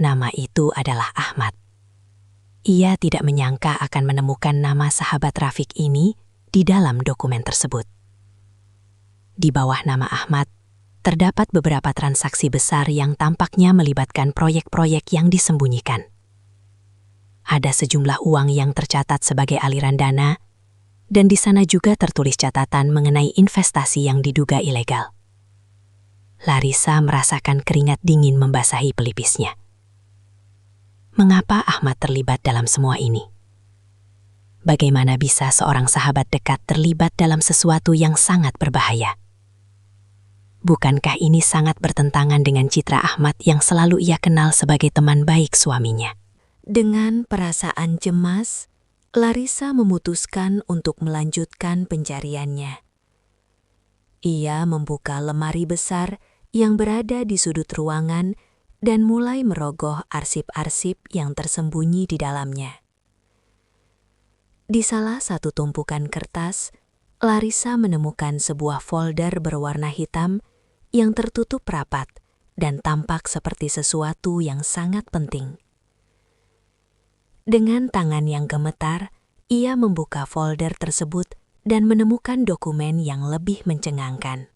Nama itu adalah Ahmad. Ia tidak menyangka akan menemukan nama sahabat Rafiq ini di dalam dokumen tersebut. Di bawah nama Ahmad, terdapat beberapa transaksi besar yang tampaknya melibatkan proyek-proyek yang disembunyikan. Ada sejumlah uang yang tercatat sebagai aliran dana, dan di sana juga tertulis catatan mengenai investasi yang diduga ilegal. Larissa merasakan keringat dingin membasahi pelipisnya. Mengapa Ahmad terlibat dalam semua ini? Bagaimana bisa seorang sahabat dekat terlibat dalam sesuatu yang sangat berbahaya? Bukankah ini sangat bertentangan dengan citra Ahmad yang selalu ia kenal sebagai teman baik suaminya? Dengan perasaan cemas, Larissa memutuskan untuk melanjutkan pencariannya. Ia membuka lemari besar yang berada di sudut ruangan dan mulai merogoh arsip-arsip yang tersembunyi di dalamnya. Di salah satu tumpukan kertas, Larissa menemukan sebuah folder berwarna hitam yang tertutup rapat dan tampak seperti sesuatu yang sangat penting. Dengan tangan yang gemetar, ia membuka folder tersebut dan menemukan dokumen yang lebih mencengangkan.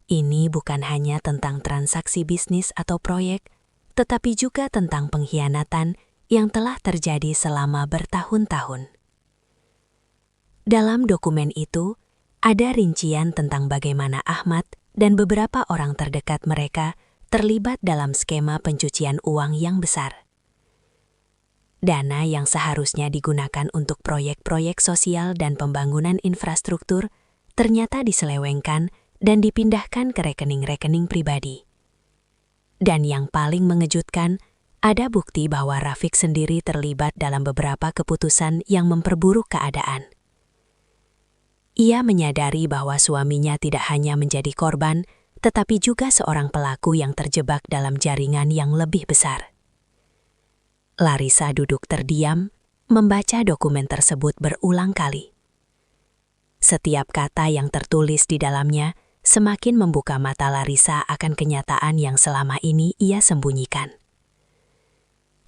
Ini bukan hanya tentang transaksi bisnis atau proyek, tetapi juga tentang pengkhianatan yang telah terjadi selama bertahun-tahun. Dalam dokumen itu, ada rincian tentang bagaimana Ahmad dan beberapa orang terdekat mereka terlibat dalam skema pencucian uang yang besar. Dana yang seharusnya digunakan untuk proyek-proyek sosial dan pembangunan infrastruktur ternyata diselewengkan dan dipindahkan ke rekening-rekening pribadi. Dan yang paling mengejutkan, ada bukti bahwa Rafiq sendiri terlibat dalam beberapa keputusan yang memperburuk keadaan. Ia menyadari bahwa suaminya tidak hanya menjadi korban, tetapi juga seorang pelaku yang terjebak dalam jaringan yang lebih besar. Larissa duduk terdiam, membaca dokumen tersebut berulang kali. Setiap kata yang tertulis di dalamnya semakin membuka mata Larissa akan kenyataan yang selama ini ia sembunyikan.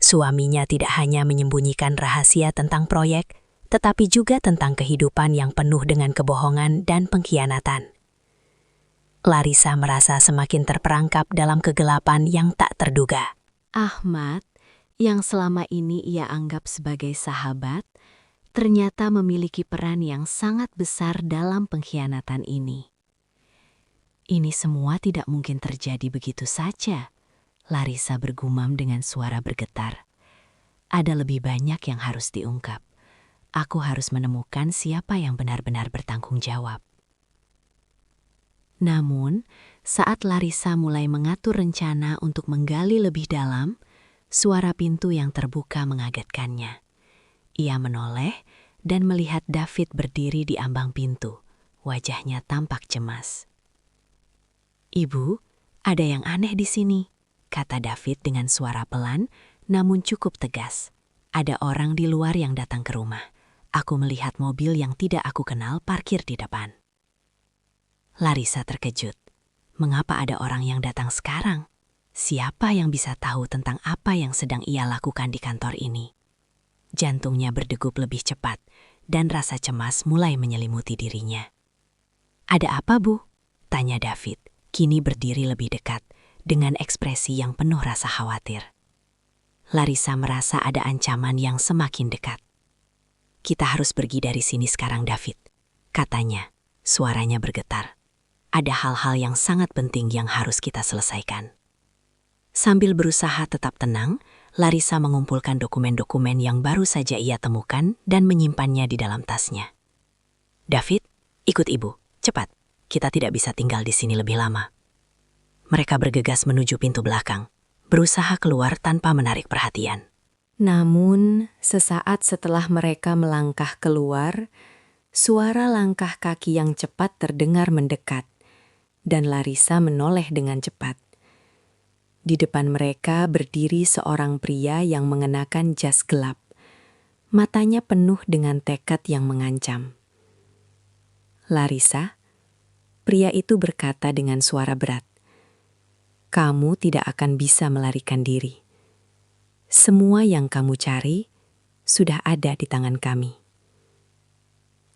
Suaminya tidak hanya menyembunyikan rahasia tentang proyek, tetapi juga tentang kehidupan yang penuh dengan kebohongan dan pengkhianatan. Larissa merasa semakin terperangkap dalam kegelapan yang tak terduga. Ahmad, yang selama ini ia anggap sebagai sahabat, ternyata memiliki peran yang sangat besar dalam pengkhianatan ini. Ini semua tidak mungkin terjadi begitu saja, Larissa bergumam dengan suara bergetar. Ada lebih banyak yang harus diungkap. Aku harus menemukan siapa yang benar-benar bertanggung jawab. Namun, saat Larissa mulai mengatur rencana untuk menggali lebih dalam, suara pintu yang terbuka mengagetkannya. Ia menoleh dan melihat David berdiri di ambang pintu. Wajahnya tampak cemas. "Ibu, ada yang aneh di sini," kata David dengan suara pelan namun cukup tegas. "Ada orang di luar yang datang ke rumah. Aku melihat mobil yang tidak aku kenal parkir di depan." Larissa terkejut. Mengapa ada orang yang datang sekarang? Siapa yang bisa tahu tentang apa yang sedang ia lakukan di kantor ini? Jantungnya berdegup lebih cepat dan rasa cemas mulai menyelimuti dirinya. "Ada apa, Bu?" tanya David, kini berdiri lebih dekat dengan ekspresi yang penuh rasa khawatir. Larissa merasa ada ancaman yang semakin dekat. "Kita harus pergi dari sini sekarang, David," katanya, suaranya bergetar. "Ada hal-hal yang sangat penting yang harus kita selesaikan." Sambil berusaha tetap tenang, Larissa mengumpulkan dokumen-dokumen yang baru saja ia temukan dan menyimpannya di dalam tasnya. "David, ikut ibu, cepat. Kita tidak bisa tinggal di sini lebih lama." Mereka bergegas menuju pintu belakang, berusaha keluar tanpa menarik perhatian. Namun, sesaat setelah mereka melangkah keluar, suara langkah kaki yang cepat terdengar mendekat, dan Larissa menoleh dengan cepat. Di depan mereka berdiri seorang pria yang mengenakan jas gelap. Matanya penuh dengan tekad yang mengancam. "Larissa," pria itu berkata dengan suara berat, "kamu tidak akan bisa melarikan diri. Semua yang kamu cari sudah ada di tangan kami."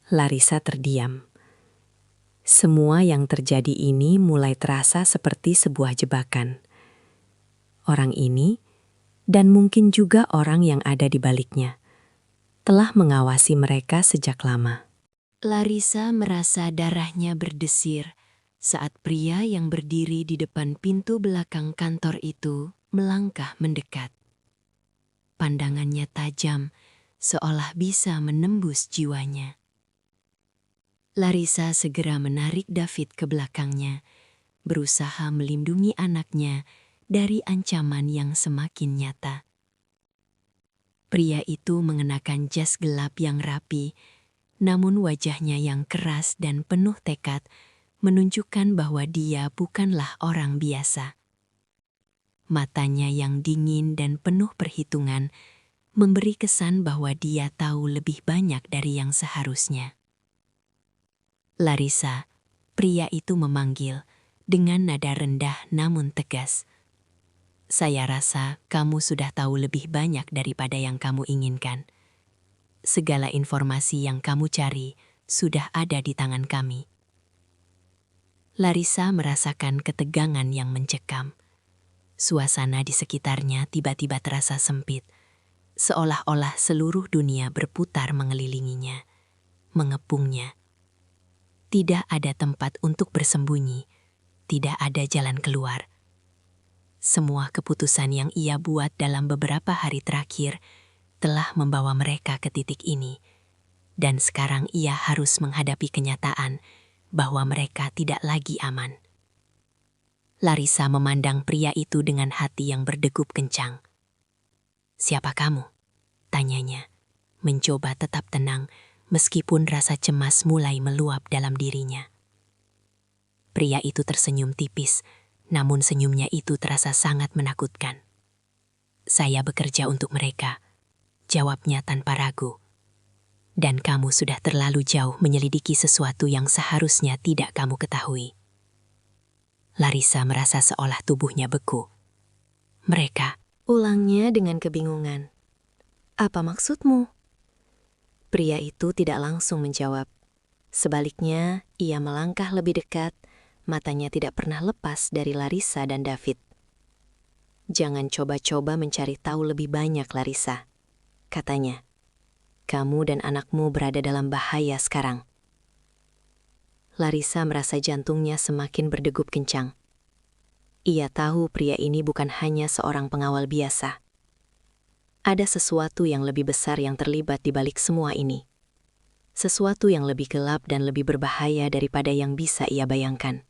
Larissa terdiam. Semua yang terjadi ini mulai terasa seperti sebuah jebakan. Orang ini, dan mungkin juga orang yang ada di baliknya, telah mengawasi mereka sejak lama. Larissa merasa darahnya berdesir saat pria yang berdiri di depan pintu belakang kantor itu melangkah mendekat. Pandangannya tajam, seolah bisa menembus jiwanya. Larissa segera menarik David ke belakangnya, berusaha melindungi anaknya dari ancaman yang semakin nyata. Pria itu mengenakan jas gelap yang rapi, namun wajahnya yang keras dan penuh tekad menunjukkan bahwa dia bukanlah orang biasa. Matanya yang dingin dan penuh perhitungan memberi kesan bahwa dia tahu lebih banyak dari yang seharusnya. "Larissa," pria itu memanggil dengan nada rendah namun tegas. "Saya rasa kamu sudah tahu lebih banyak daripada yang kamu inginkan. Segala informasi yang kamu cari sudah ada di tangan kami." Larissa merasakan ketegangan yang mencekam. Suasana di sekitarnya tiba-tiba terasa sempit, seolah-olah seluruh dunia berputar mengelilinginya, mengepungnya. Tidak ada tempat untuk bersembunyi, tidak ada jalan keluar. Semua keputusan yang ia buat dalam beberapa hari terakhir telah membawa mereka ke titik ini, dan sekarang ia harus menghadapi kenyataan bahwa mereka tidak lagi aman. Larissa memandang pria itu dengan hati yang berdegup kencang. "Siapa kamu?" tanyanya, mencoba tetap tenang meskipun rasa cemas mulai meluap dalam dirinya. Pria itu tersenyum tipis, namun senyumnya itu terasa sangat menakutkan. "Saya bekerja untuk mereka," jawabnya tanpa ragu. "Dan kamu sudah terlalu jauh menyelidiki sesuatu yang seharusnya tidak kamu ketahui." Larissa merasa seolah tubuhnya beku. "Mereka," ulangnya dengan kebingungan. "Apa maksudmu?" Pria itu tidak langsung menjawab. Sebaliknya, ia melangkah lebih dekat, matanya tidak pernah lepas dari Larissa dan David. "Jangan coba-coba mencari tahu lebih banyak, Larissa," katanya. "Kamu dan anakmu berada dalam bahaya sekarang." Larissa merasa jantungnya semakin berdegup kencang. Ia tahu pria ini bukan hanya seorang pengawal biasa. Ada sesuatu yang lebih besar yang terlibat di balik semua ini. Sesuatu yang lebih gelap dan lebih berbahaya daripada yang bisa ia bayangkan.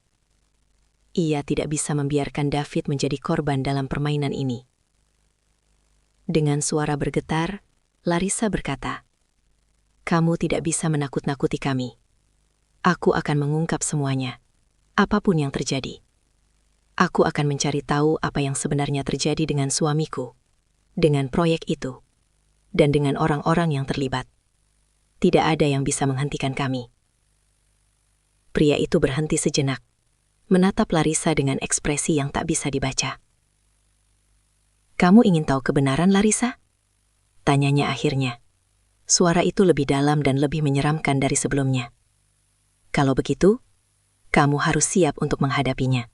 Ia tidak bisa membiarkan David menjadi korban dalam permainan ini. Dengan suara bergetar, Larissa berkata, "Kamu tidak bisa menakut-nakuti kami. Aku akan mengungkap semuanya, apapun yang terjadi. Aku akan mencari tahu apa yang sebenarnya terjadi dengan suamiku, dengan proyek itu, dan dengan orang-orang yang terlibat. Tidak ada yang bisa menghentikan kami." Pria itu berhenti sejenak, menatap Larissa dengan ekspresi yang tak bisa dibaca. "Kamu ingin tahu kebenaran, Larissa?" tanyanya akhirnya. Suara itu lebih dalam dan lebih menyeramkan dari sebelumnya. Kalau begitu, kamu harus siap untuk menghadapinya.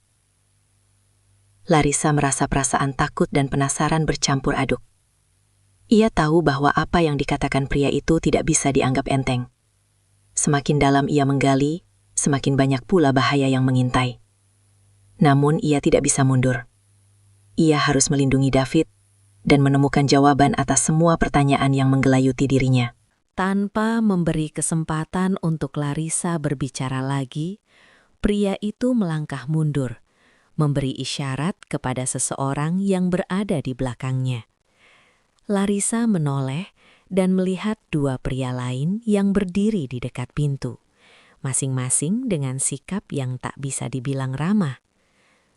Larissa merasa perasaan takut dan penasaran bercampur aduk. Ia tahu bahwa apa yang dikatakan pria itu tidak bisa dianggap enteng. Semakin dalam ia menggali, semakin banyak pula bahaya yang mengintai. Namun ia tidak bisa mundur. Ia harus melindungi David dan menemukan jawaban atas semua pertanyaan yang menggelayuti dirinya. Tanpa memberi kesempatan untuk Larissa berbicara lagi, pria itu melangkah mundur, memberi isyarat kepada seseorang yang berada di belakangnya. Larissa menoleh dan melihat dua pria lain yang berdiri di dekat pintu, masing-masing dengan sikap yang tak bisa dibilang ramah.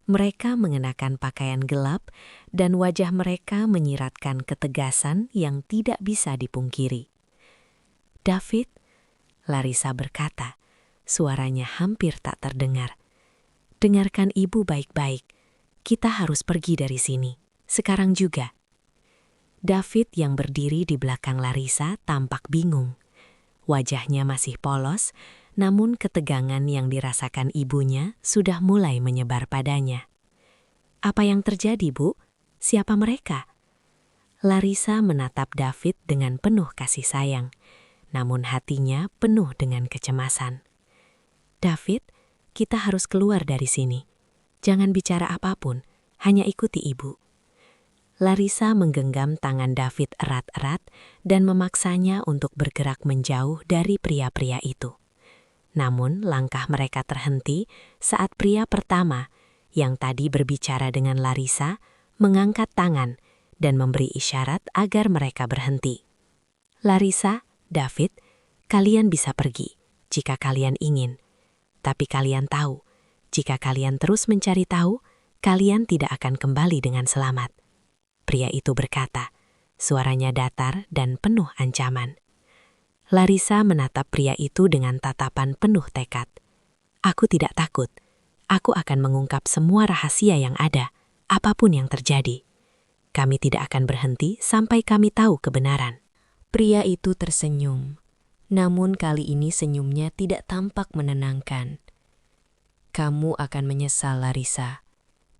Mereka mengenakan pakaian gelap dan wajah mereka menyiratkan ketegasan yang tidak bisa dipungkiri. "David," Larissa berkata, suaranya hampir tak terdengar. "Dengarkan ibu baik-baik. Kita harus pergi dari sini, sekarang juga." David yang berdiri di belakang Larissa tampak bingung. Wajahnya masih polos, namun ketegangan yang dirasakan ibunya sudah mulai menyebar padanya. "Apa yang terjadi, Bu? Siapa mereka?" Larissa menatap David dengan penuh kasih sayang, namun hatinya penuh dengan kecemasan. "David, kita harus keluar dari sini. Jangan bicara apapun, hanya ikuti ibu." Larissa menggenggam tangan David erat-erat dan memaksanya untuk bergerak menjauh dari pria-pria itu. Namun langkah mereka terhenti saat pria pertama yang tadi berbicara dengan Larissa mengangkat tangan dan memberi isyarat agar mereka berhenti. "Larissa, David, kalian bisa pergi jika kalian ingin. Tapi kalian tahu, jika kalian terus mencari tahu, kalian tidak akan kembali dengan selamat." Pria itu berkata, suaranya datar dan penuh ancaman. Larissa menatap pria itu dengan tatapan penuh tekad. "Aku tidak takut. Aku akan mengungkap semua rahasia yang ada, apapun yang terjadi. Kami tidak akan berhenti sampai kami tahu kebenaran." Pria itu tersenyum, namun kali ini senyumnya tidak tampak menenangkan. "Kamu akan menyesal, Larissa,"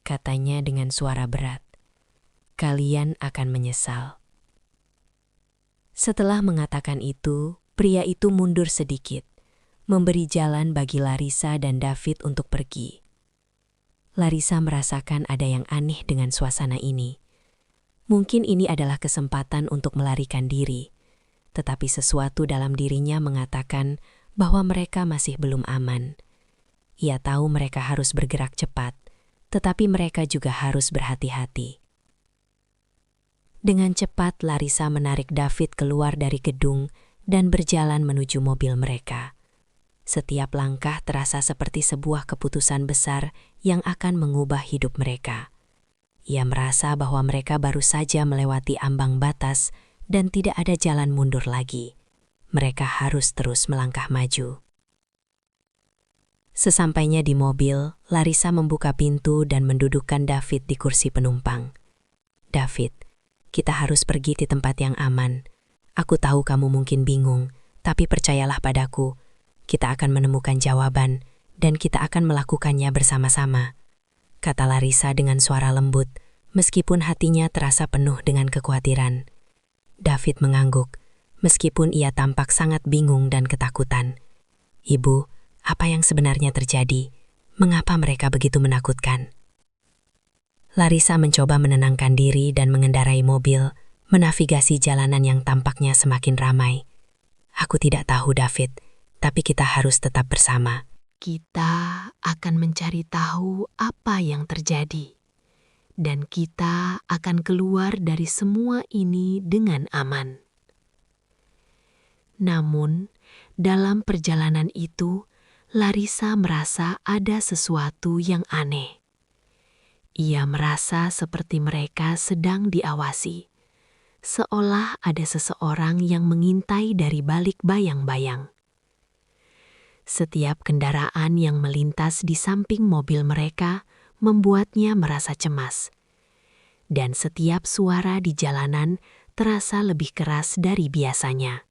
katanya dengan suara berat. "Kalian akan menyesal." Setelah mengatakan itu, pria itu mundur sedikit, memberi jalan bagi Larissa dan David untuk pergi. Larissa merasakan ada yang aneh dengan suasana ini. Mungkin ini adalah kesempatan untuk melarikan diri, tetapi sesuatu dalam dirinya mengatakan bahwa mereka masih belum aman. Ia tahu mereka harus bergerak cepat, tetapi mereka juga harus berhati-hati. Dengan cepat, Larissa menarik David keluar dari gedung dan berjalan menuju mobil mereka. Setiap langkah terasa seperti sebuah keputusan besar yang akan mengubah hidup mereka. Ia merasa bahwa mereka baru saja melewati ambang batas dan tidak ada jalan mundur lagi. Mereka harus terus melangkah maju. Sesampainya di mobil, Larissa membuka pintu dan mendudukkan David di kursi penumpang. "David, kita harus pergi di tempat yang aman. Aku tahu kamu mungkin bingung, tapi percayalah padaku. Kita akan menemukan jawaban, dan kita akan melakukannya bersama-sama," kata Larissa dengan suara lembut, meskipun hatinya terasa penuh dengan kekhawatiran. David mengangguk, meskipun ia tampak sangat bingung dan ketakutan. "Ibu, apa yang sebenarnya terjadi? Mengapa mereka begitu menakutkan?" Larissa mencoba menenangkan diri dan mengendarai mobil, menavigasi jalanan yang tampaknya semakin ramai. "Aku tidak tahu, David, tapi kita harus tetap bersama. Kita akan mencari tahu apa yang terjadi, dan kita akan keluar dari semua ini dengan aman." Namun, dalam perjalanan itu, Larissa merasa ada sesuatu yang aneh. Ia merasa seperti mereka sedang diawasi, seolah ada seseorang yang mengintai dari balik bayang-bayang. Setiap kendaraan yang melintas di samping mobil mereka membuatnya merasa cemas. Dan setiap suara di jalanan terasa lebih keras dari biasanya.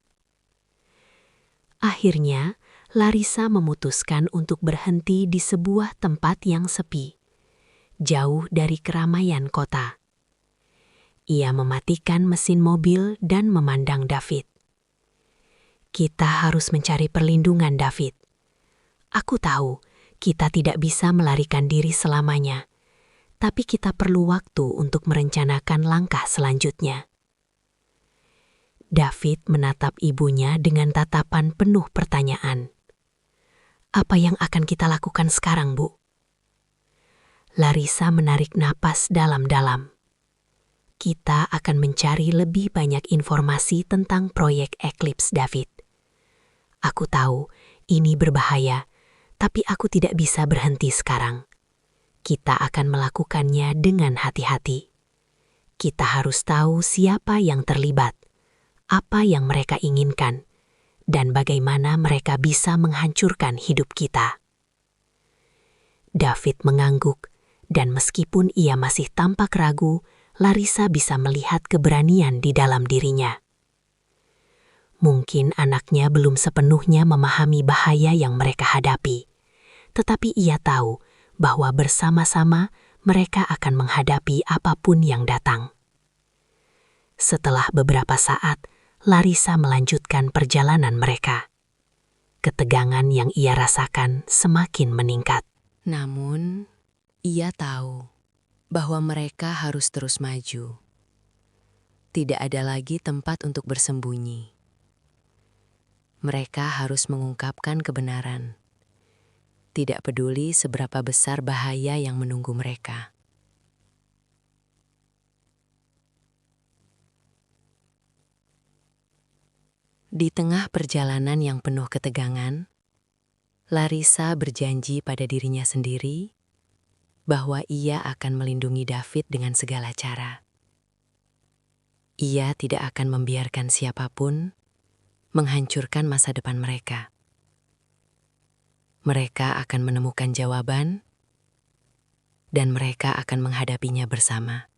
Akhirnya, Larissa memutuskan untuk berhenti di sebuah tempat yang sepi, jauh dari keramaian kota. Ia mematikan mesin mobil dan memandang David. Kita harus mencari perlindungan, David. Aku tahu kita tidak bisa melarikan diri selamanya, tapi kita perlu waktu untuk merencanakan langkah selanjutnya. David menatap ibunya dengan tatapan penuh pertanyaan. Apa yang akan kita lakukan sekarang, Bu? Larissa menarik napas dalam-dalam. Kita akan mencari lebih banyak informasi tentang proyek Eclipse, David. Aku tahu ini berbahaya, tapi aku tidak bisa berhenti sekarang. Kita akan melakukannya dengan hati-hati. Kita harus tahu siapa yang terlibat, apa yang mereka inginkan, dan bagaimana mereka bisa menghancurkan hidup kita. David mengangguk, dan meskipun ia masih tampak ragu, Larissa bisa melihat keberanian di dalam dirinya. Mungkin anaknya belum sepenuhnya memahami bahaya yang mereka hadapi, tetapi ia tahu bahwa bersama-sama mereka akan menghadapi apapun yang datang. Setelah beberapa saat, Larissa melanjutkan perjalanan mereka. Ketegangan yang ia rasakan semakin meningkat. Namun, ia tahu bahwa mereka harus terus maju. Tidak ada lagi tempat untuk bersembunyi. Mereka harus mengungkapkan kebenaran. Tidak peduli seberapa besar bahaya yang menunggu mereka. Di tengah perjalanan yang penuh ketegangan, Larissa berjanji pada dirinya sendiri bahwa ia akan melindungi David dengan segala cara. Ia tidak akan membiarkan siapapun menghancurkan masa depan mereka. Mereka akan menemukan jawaban, dan mereka akan menghadapinya bersama.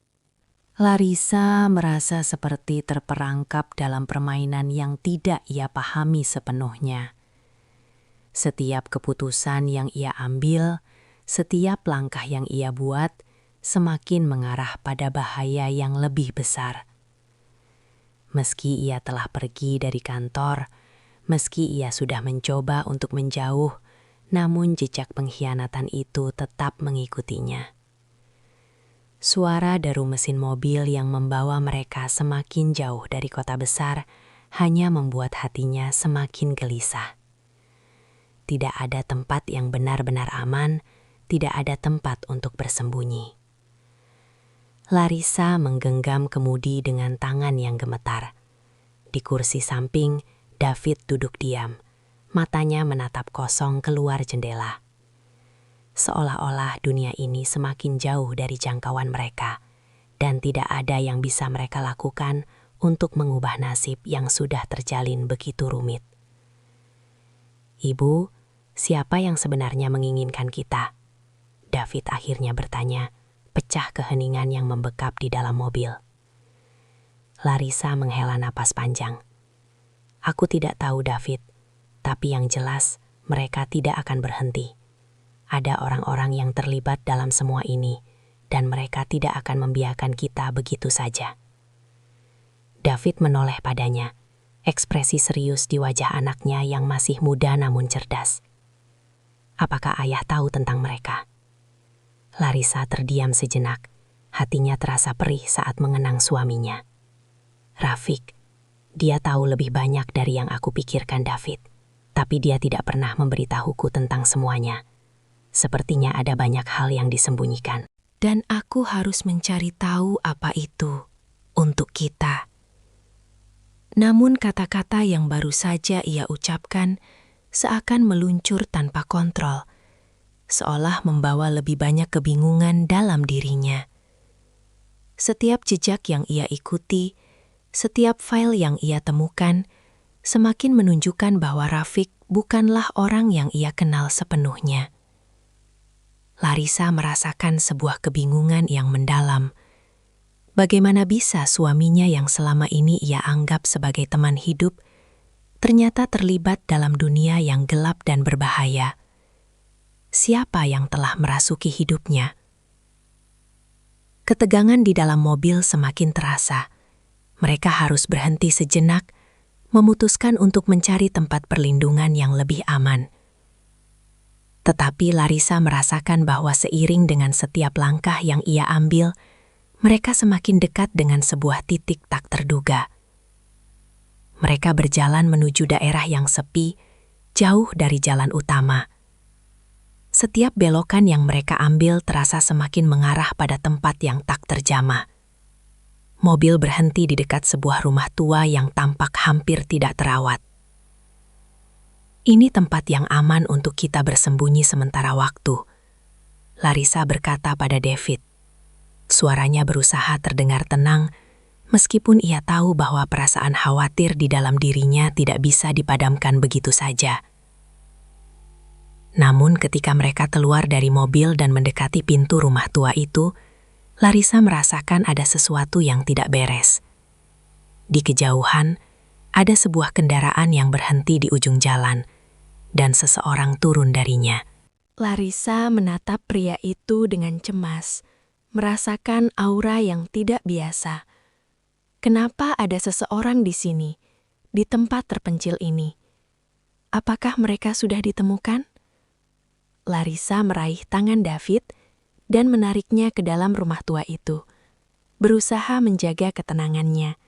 Larissa merasa seperti terperangkap dalam permainan yang tidak ia pahami sepenuhnya. Setiap keputusan yang ia ambil, setiap langkah yang ia buat, semakin mengarah pada bahaya yang lebih besar. Meski ia telah pergi dari kantor, meski ia sudah mencoba untuk menjauh, namun jejak pengkhianatan itu tetap mengikutinya. Suara deru mesin mobil yang membawa mereka semakin jauh dari kota besar hanya membuat hatinya semakin gelisah. Tidak ada tempat yang benar-benar aman, tidak ada tempat untuk bersembunyi. Larissa menggenggam kemudi dengan tangan yang gemetar. Di kursi samping, David duduk diam. Matanya menatap kosong keluar jendela. Seolah-olah dunia ini semakin jauh dari jangkauan mereka, dan tidak ada yang bisa mereka lakukan untuk mengubah nasib yang sudah terjalin begitu rumit. "Ibu, siapa yang sebenarnya menginginkan kita?" David akhirnya bertanya, pecah keheningan yang membekap di dalam mobil. Larissa menghela napas panjang. "Aku tidak tahu, David, tapi yang jelas mereka tidak akan berhenti. Ada orang-orang yang terlibat dalam semua ini, dan mereka tidak akan membiarkan kita begitu saja." David menoleh padanya, ekspresi serius di wajah anaknya yang masih muda namun cerdas. "Apakah ayah tahu tentang mereka?" Larissa terdiam sejenak, hatinya terasa perih saat mengenang suaminya. "Rafiq, dia tahu lebih banyak dari yang aku pikirkan, David. Tapi dia tidak pernah memberitahuku tentang semuanya. Sepertinya ada banyak hal yang disembunyikan. Dan aku harus mencari tahu apa itu untuk kita." Namun kata-kata yang baru saja ia ucapkan seakan meluncur tanpa kontrol, seolah membawa lebih banyak kebingungan dalam dirinya. Setiap jejak yang ia ikuti, setiap file yang ia temukan, semakin menunjukkan bahwa Rafiq bukanlah orang yang ia kenal sepenuhnya. Larissa merasakan sebuah kebingungan yang mendalam. Bagaimana bisa suaminya yang selama ini ia anggap sebagai teman hidup, ternyata terlibat dalam dunia yang gelap dan berbahaya? Siapa yang telah merasuki hidupnya? Ketegangan di dalam mobil semakin terasa. Mereka harus berhenti sejenak, memutuskan untuk mencari tempat perlindungan yang lebih aman. Tetapi Larissa merasakan bahwa seiring dengan setiap langkah yang ia ambil, mereka semakin dekat dengan sebuah titik tak terduga. Mereka berjalan menuju daerah yang sepi, jauh dari jalan utama. Setiap belokan yang mereka ambil terasa semakin mengarah pada tempat yang tak terjamah. Mobil berhenti di dekat sebuah rumah tua yang tampak hampir tidak terawat. Ini tempat yang aman untuk kita bersembunyi sementara waktu, Larissa berkata pada David. Suaranya berusaha terdengar tenang, meskipun ia tahu bahwa perasaan khawatir di dalam dirinya tidak bisa dipadamkan begitu saja. Namun ketika mereka keluar dari mobil dan mendekati pintu rumah tua itu, Larissa merasakan ada sesuatu yang tidak beres. Di kejauhan, ada sebuah kendaraan yang berhenti di ujung jalan, dan seseorang turun darinya. Larissa menatap pria itu dengan cemas, merasakan aura yang tidak biasa. Kenapa ada seseorang di sini, di tempat terpencil ini? Apakah mereka sudah ditemukan? Larissa meraih tangan David dan menariknya ke dalam rumah tua itu, berusaha menjaga ketenangannya.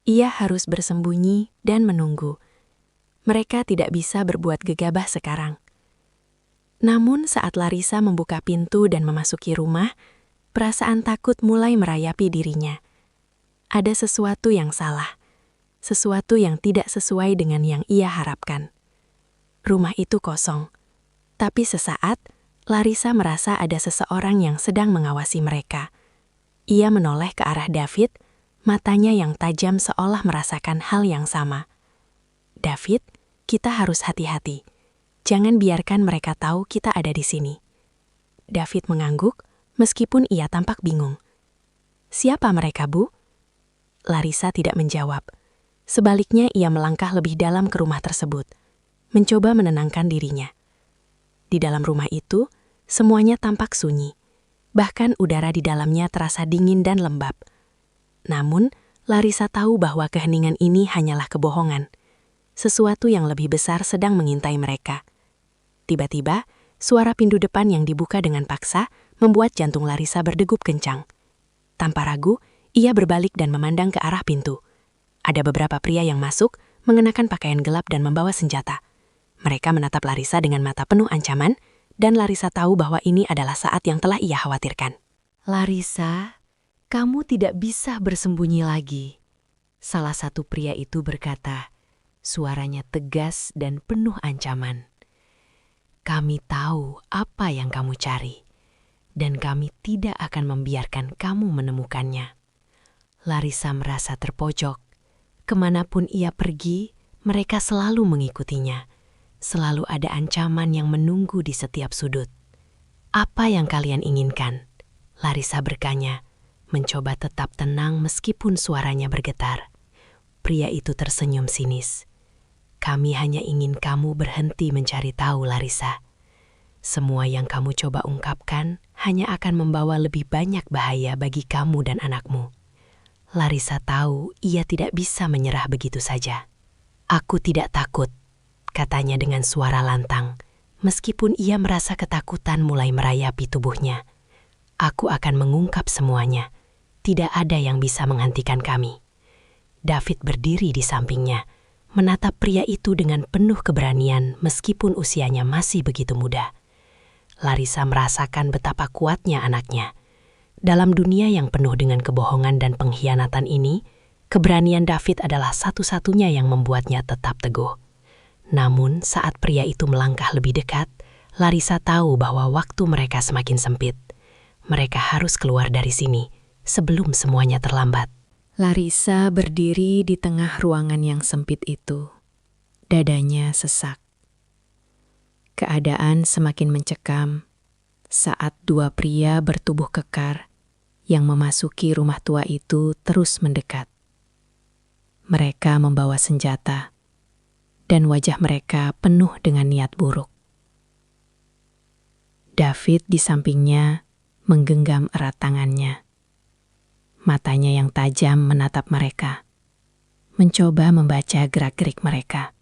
Ia harus bersembunyi dan menunggu. Mereka tidak bisa berbuat gegabah sekarang. Namun saat Larissa membuka pintu dan memasuki rumah, perasaan takut mulai merayapi dirinya. Ada sesuatu yang salah, sesuatu yang tidak sesuai dengan yang ia harapkan. Rumah itu kosong, tapi sesaat Larissa merasa ada seseorang yang sedang mengawasi mereka. Ia menoleh ke arah David, matanya yang tajam seolah merasakan hal yang sama. David, kita harus hati-hati. Jangan biarkan mereka tahu kita ada di sini. David mengangguk, meskipun ia tampak bingung. Siapa mereka, Bu? Larissa tidak menjawab. Sebaliknya ia melangkah lebih dalam ke rumah tersebut, mencoba menenangkan dirinya. Di dalam rumah itu, semuanya tampak sunyi. Bahkan udara di dalamnya terasa dingin dan lembab. Namun, Larissa tahu bahwa keheningan ini hanyalah kebohongan. Sesuatu yang lebih besar sedang mengintai mereka. Tiba-tiba, suara pintu depan yang dibuka dengan paksa membuat jantung Larissa berdegup kencang. Tanpa ragu, ia berbalik dan memandang ke arah pintu. Ada beberapa pria yang masuk, mengenakan pakaian gelap dan membawa senjata. Mereka menatap Larissa dengan mata penuh ancaman, dan Larissa tahu bahwa ini adalah saat yang telah ia khawatirkan. Larissa, kamu tidak bisa bersembunyi lagi. Salah satu pria itu berkata, suaranya tegas dan penuh ancaman. Kami tahu apa yang kamu cari, dan kami tidak akan membiarkan kamu menemukannya. Larissa merasa terpojok. Kemanapun ia pergi, mereka selalu mengikutinya. Selalu ada ancaman yang menunggu di setiap sudut. Apa yang kalian inginkan? Larissa bertanya, mencoba tetap tenang meskipun suaranya bergetar. Pria itu tersenyum sinis. Kami hanya ingin kamu berhenti mencari tahu, Larissa. Semua yang kamu coba ungkapkan hanya akan membawa lebih banyak bahaya bagi kamu dan anakmu. Larissa tahu ia tidak bisa menyerah begitu saja. Aku tidak takut, katanya dengan suara lantang, meskipun ia merasa ketakutan mulai merayapi tubuhnya. Aku akan mengungkap semuanya. Tidak ada yang bisa menghentikan kami. David berdiri di sampingnya, menatap pria itu dengan penuh keberanian meskipun usianya masih begitu muda. Larissa merasakan betapa kuatnya anaknya. Dalam dunia yang penuh dengan kebohongan dan pengkhianatan ini, keberanian David adalah satu-satunya yang membuatnya tetap teguh. Namun saat pria itu melangkah lebih dekat, Larissa tahu bahwa waktu mereka semakin sempit. Mereka harus keluar dari sini sebelum semuanya terlambat. Larissa berdiri di tengah ruangan yang sempit itu. Dadanya sesak. Keadaan semakin mencekam saat dua pria bertubuh kekar yang memasuki rumah tua itu terus mendekat. Mereka membawa senjata, dan wajah mereka penuh dengan niat buruk. David di sampingnya menggenggam erat tangannya. Matanya yang tajam menatap mereka, mencoba membaca gerak-gerik mereka.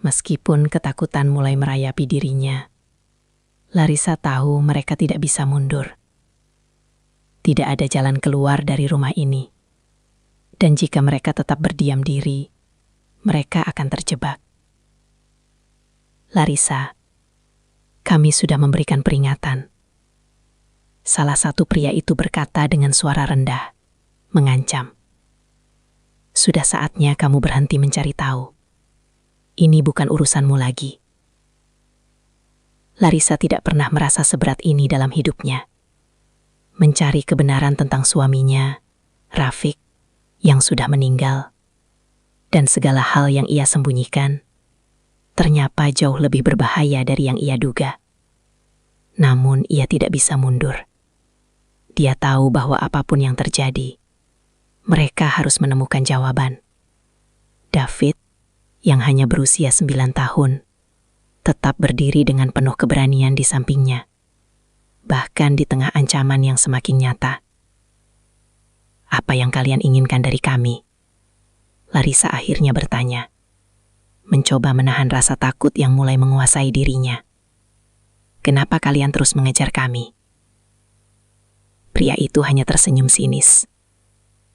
Meskipun ketakutan mulai merayapi dirinya, Larissa tahu mereka tidak bisa mundur. Tidak ada jalan keluar dari rumah ini. Dan jika mereka tetap berdiam diri, mereka akan terjebak. Larissa, kami sudah memberikan peringatan. Salah satu pria itu berkata dengan suara rendah, mengancam. Sudah saatnya kamu berhenti mencari tahu. Ini bukan urusanmu lagi. Larissa tidak pernah merasa seberat ini dalam hidupnya. Mencari kebenaran tentang suaminya, Rafiq, yang sudah meninggal, dan segala hal yang ia sembunyikan, ternyata jauh lebih berbahaya dari yang ia duga. Namun ia tidak bisa mundur. Dia tahu bahwa apapun yang terjadi, mereka harus menemukan jawaban. David, yang hanya berusia 9 tahun, tetap berdiri dengan penuh keberanian di sampingnya, bahkan di tengah ancaman yang semakin nyata. Apa yang kalian inginkan dari kami? Larissa akhirnya bertanya, mencoba menahan rasa takut yang mulai menguasai dirinya. Kenapa kalian terus mengejar kami? Pria itu hanya tersenyum sinis,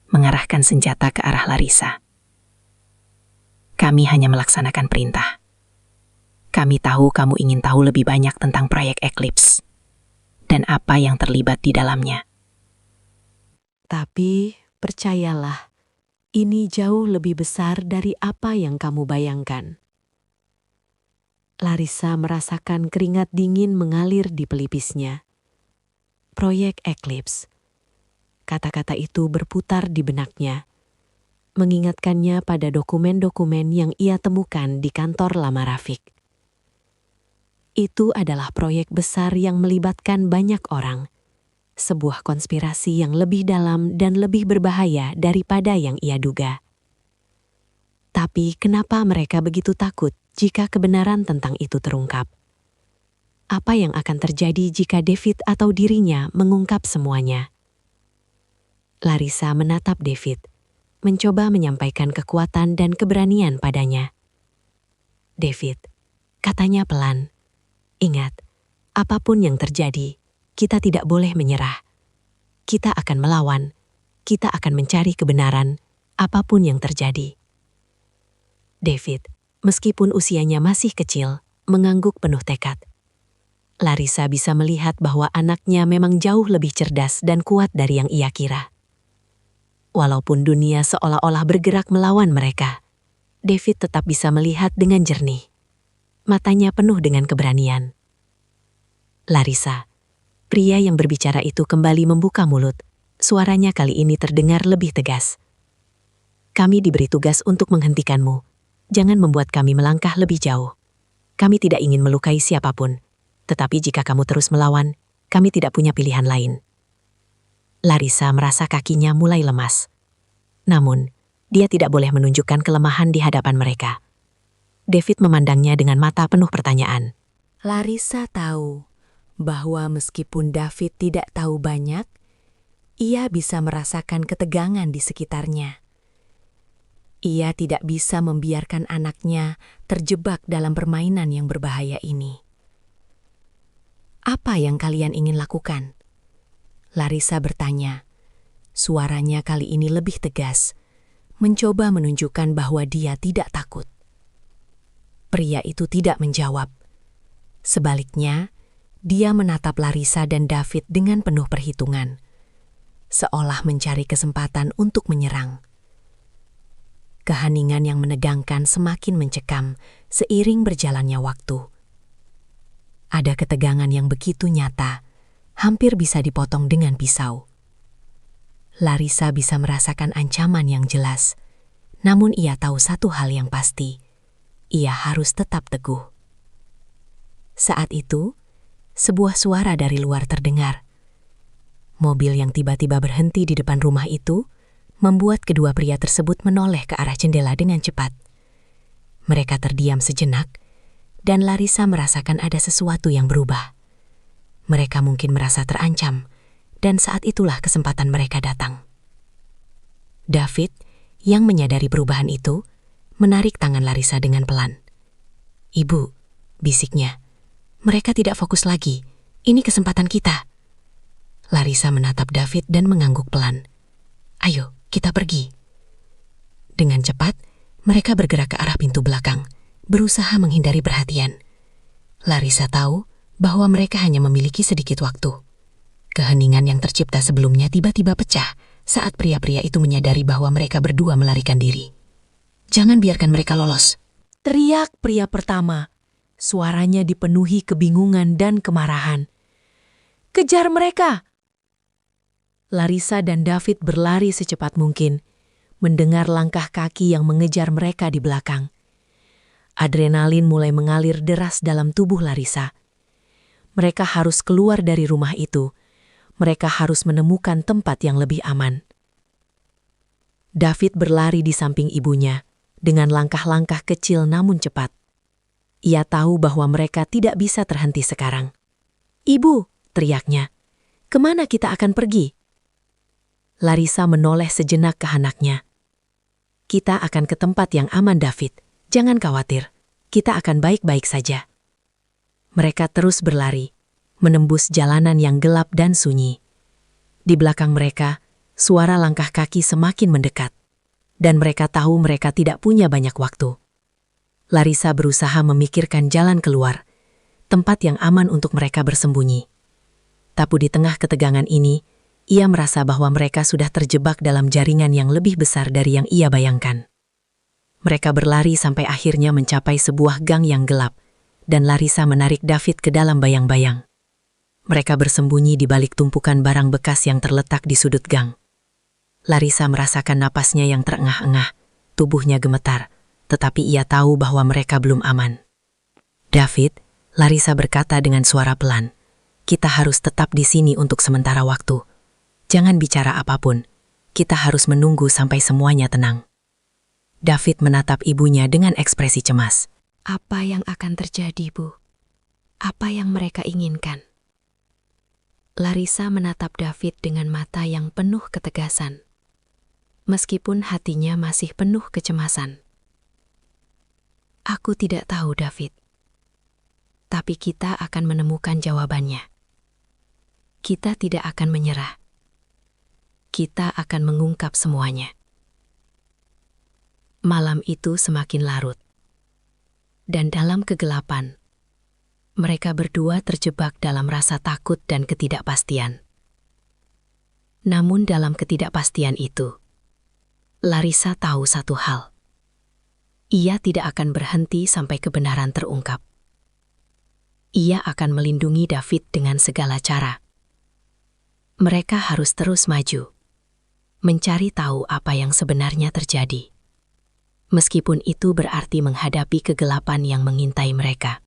mengarahkan senjata ke arah Larissa. Kami hanya melaksanakan perintah. Kami tahu kamu ingin tahu lebih banyak tentang proyek Eclipse dan apa yang terlibat di dalamnya. Tapi percayalah, ini jauh lebih besar dari apa yang kamu bayangkan. Larissa merasakan keringat dingin mengalir di pelipisnya. Proyek Eclipse. Kata-kata itu berputar di benaknya, mengingatkannya pada dokumen-dokumen yang ia temukan di kantor lama Rafiq. Itu adalah proyek besar yang melibatkan banyak orang. Sebuah konspirasi yang lebih dalam dan lebih berbahaya daripada yang ia duga. Tapi kenapa mereka begitu takut jika kebenaran tentang itu terungkap? Apa yang akan terjadi jika David atau dirinya mengungkap semuanya? Larissa menatap David, mencoba menyampaikan kekuatan dan keberanian padanya. David, katanya pelan, ingat, apapun yang terjadi, kita tidak boleh menyerah. Kita akan melawan, kita akan mencari kebenaran, apapun yang terjadi. David, meskipun usianya masih kecil, mengangguk penuh tekad. Larissa bisa melihat bahwa anaknya memang jauh lebih cerdas dan kuat dari yang ia kira. Walaupun dunia seolah-olah bergerak melawan mereka, David tetap bisa melihat dengan jernih. Matanya penuh dengan keberanian. Larissa, pria yang berbicara itu kembali membuka mulut. Suaranya kali ini terdengar lebih tegas. Kami diberi tugas untuk menghentikanmu. Jangan membuat kami melangkah lebih jauh. Kami tidak ingin melukai siapapun. Tetapi jika kamu terus melawan, kami tidak punya pilihan lain. Larissa merasa kakinya mulai lemas. Namun, dia tidak boleh menunjukkan kelemahan di hadapan mereka. David memandangnya dengan mata penuh pertanyaan. Larissa tahu bahwa meskipun David tidak tahu banyak, ia bisa merasakan ketegangan di sekitarnya. Ia tidak bisa membiarkan anaknya terjebak dalam permainan yang berbahaya ini. Apa yang kalian ingin lakukan? Larissa bertanya. Suaranya kali ini lebih tegas, mencoba menunjukkan bahwa dia tidak takut. Pria itu tidak menjawab. Sebaliknya, dia menatap Larissa dan David dengan penuh perhitungan, seolah mencari kesempatan untuk menyerang. Keheningan yang menegangkan semakin mencekam seiring berjalannya waktu. Ada ketegangan yang begitu nyata, hampir bisa dipotong dengan pisau. Larissa bisa merasakan ancaman yang jelas, namun ia tahu satu hal yang pasti. Ia harus tetap teguh. Saat itu, sebuah suara dari luar terdengar. Mobil yang tiba-tiba berhenti di depan rumah itu membuat kedua pria tersebut menoleh ke arah jendela dengan cepat. Mereka terdiam sejenak, dan Larissa merasakan ada sesuatu yang berubah. Mereka mungkin merasa terancam, dan saat itulah kesempatan mereka datang. David, yang menyadari perubahan itu, menarik tangan Larissa dengan pelan. "Ibu," bisiknya, "mereka tidak fokus lagi. Ini kesempatan kita." Larissa menatap David dan mengangguk pelan. "Ayo, kita pergi." Dengan cepat, mereka bergerak ke arah pintu belakang, berusaha menghindari perhatian. Larissa tahu bahwa mereka hanya memiliki sedikit waktu. Keheningan yang tercipta sebelumnya tiba-tiba pecah saat pria-pria itu menyadari bahwa mereka berdua melarikan diri. "Jangan biarkan mereka lolos," teriak pria pertama. Suaranya dipenuhi kebingungan dan kemarahan. "Kejar mereka!" Larissa dan David berlari secepat mungkin, mendengar langkah kaki yang mengejar mereka di belakang. Adrenalin mulai mengalir deras dalam tubuh Larissa. Mereka harus keluar dari rumah itu. Mereka harus menemukan tempat yang lebih aman. David berlari di samping ibunya, dengan langkah-langkah kecil namun cepat. Ia tahu bahwa mereka tidak bisa terhenti sekarang. "Ibu," teriaknya, "kemana kita akan pergi?" Larissa menoleh sejenak ke anaknya. "Kita akan ke tempat yang aman, David. Jangan khawatir, kita akan baik-baik saja." Mereka terus berlari, menembus jalanan yang gelap dan sunyi. Di belakang mereka, suara langkah kaki semakin mendekat, dan mereka tahu mereka tidak punya banyak waktu. Larissa berusaha memikirkan jalan keluar, tempat yang aman untuk mereka bersembunyi. Tapi di tengah ketegangan ini, ia merasa bahwa mereka sudah terjebak dalam jaringan yang lebih besar dari yang ia bayangkan. Mereka berlari sampai akhirnya mencapai sebuah gang yang gelap, dan Larissa menarik David ke dalam bayang-bayang. Mereka bersembunyi di balik tumpukan barang bekas yang terletak di sudut gang. Larissa merasakan napasnya yang terengah-engah, tubuhnya gemetar, tetapi ia tahu bahwa mereka belum aman. "David," Larissa berkata dengan suara pelan, "kita harus tetap di sini untuk sementara waktu. Jangan bicara apapun. Kita harus menunggu sampai semuanya tenang." David menatap ibunya dengan ekspresi cemas. Apa yang akan terjadi, Bu? Apa yang mereka inginkan? Larissa menatap David dengan mata yang penuh ketegasan, meskipun hatinya masih penuh kecemasan. "Aku tidak tahu, David. Tapi kita akan menemukan jawabannya. Kita tidak akan menyerah. Kita akan mengungkap semuanya." Malam itu semakin larut. Dan dalam kegelapan, mereka berdua terjebak dalam rasa takut dan ketidakpastian. Namun dalam ketidakpastian itu, Larissa tahu satu hal. Ia tidak akan berhenti sampai kebenaran terungkap. Ia akan melindungi David dengan segala cara. Mereka harus terus maju, mencari tahu apa yang sebenarnya terjadi. Meskipun itu berarti menghadapi kegelapan yang mengintai mereka.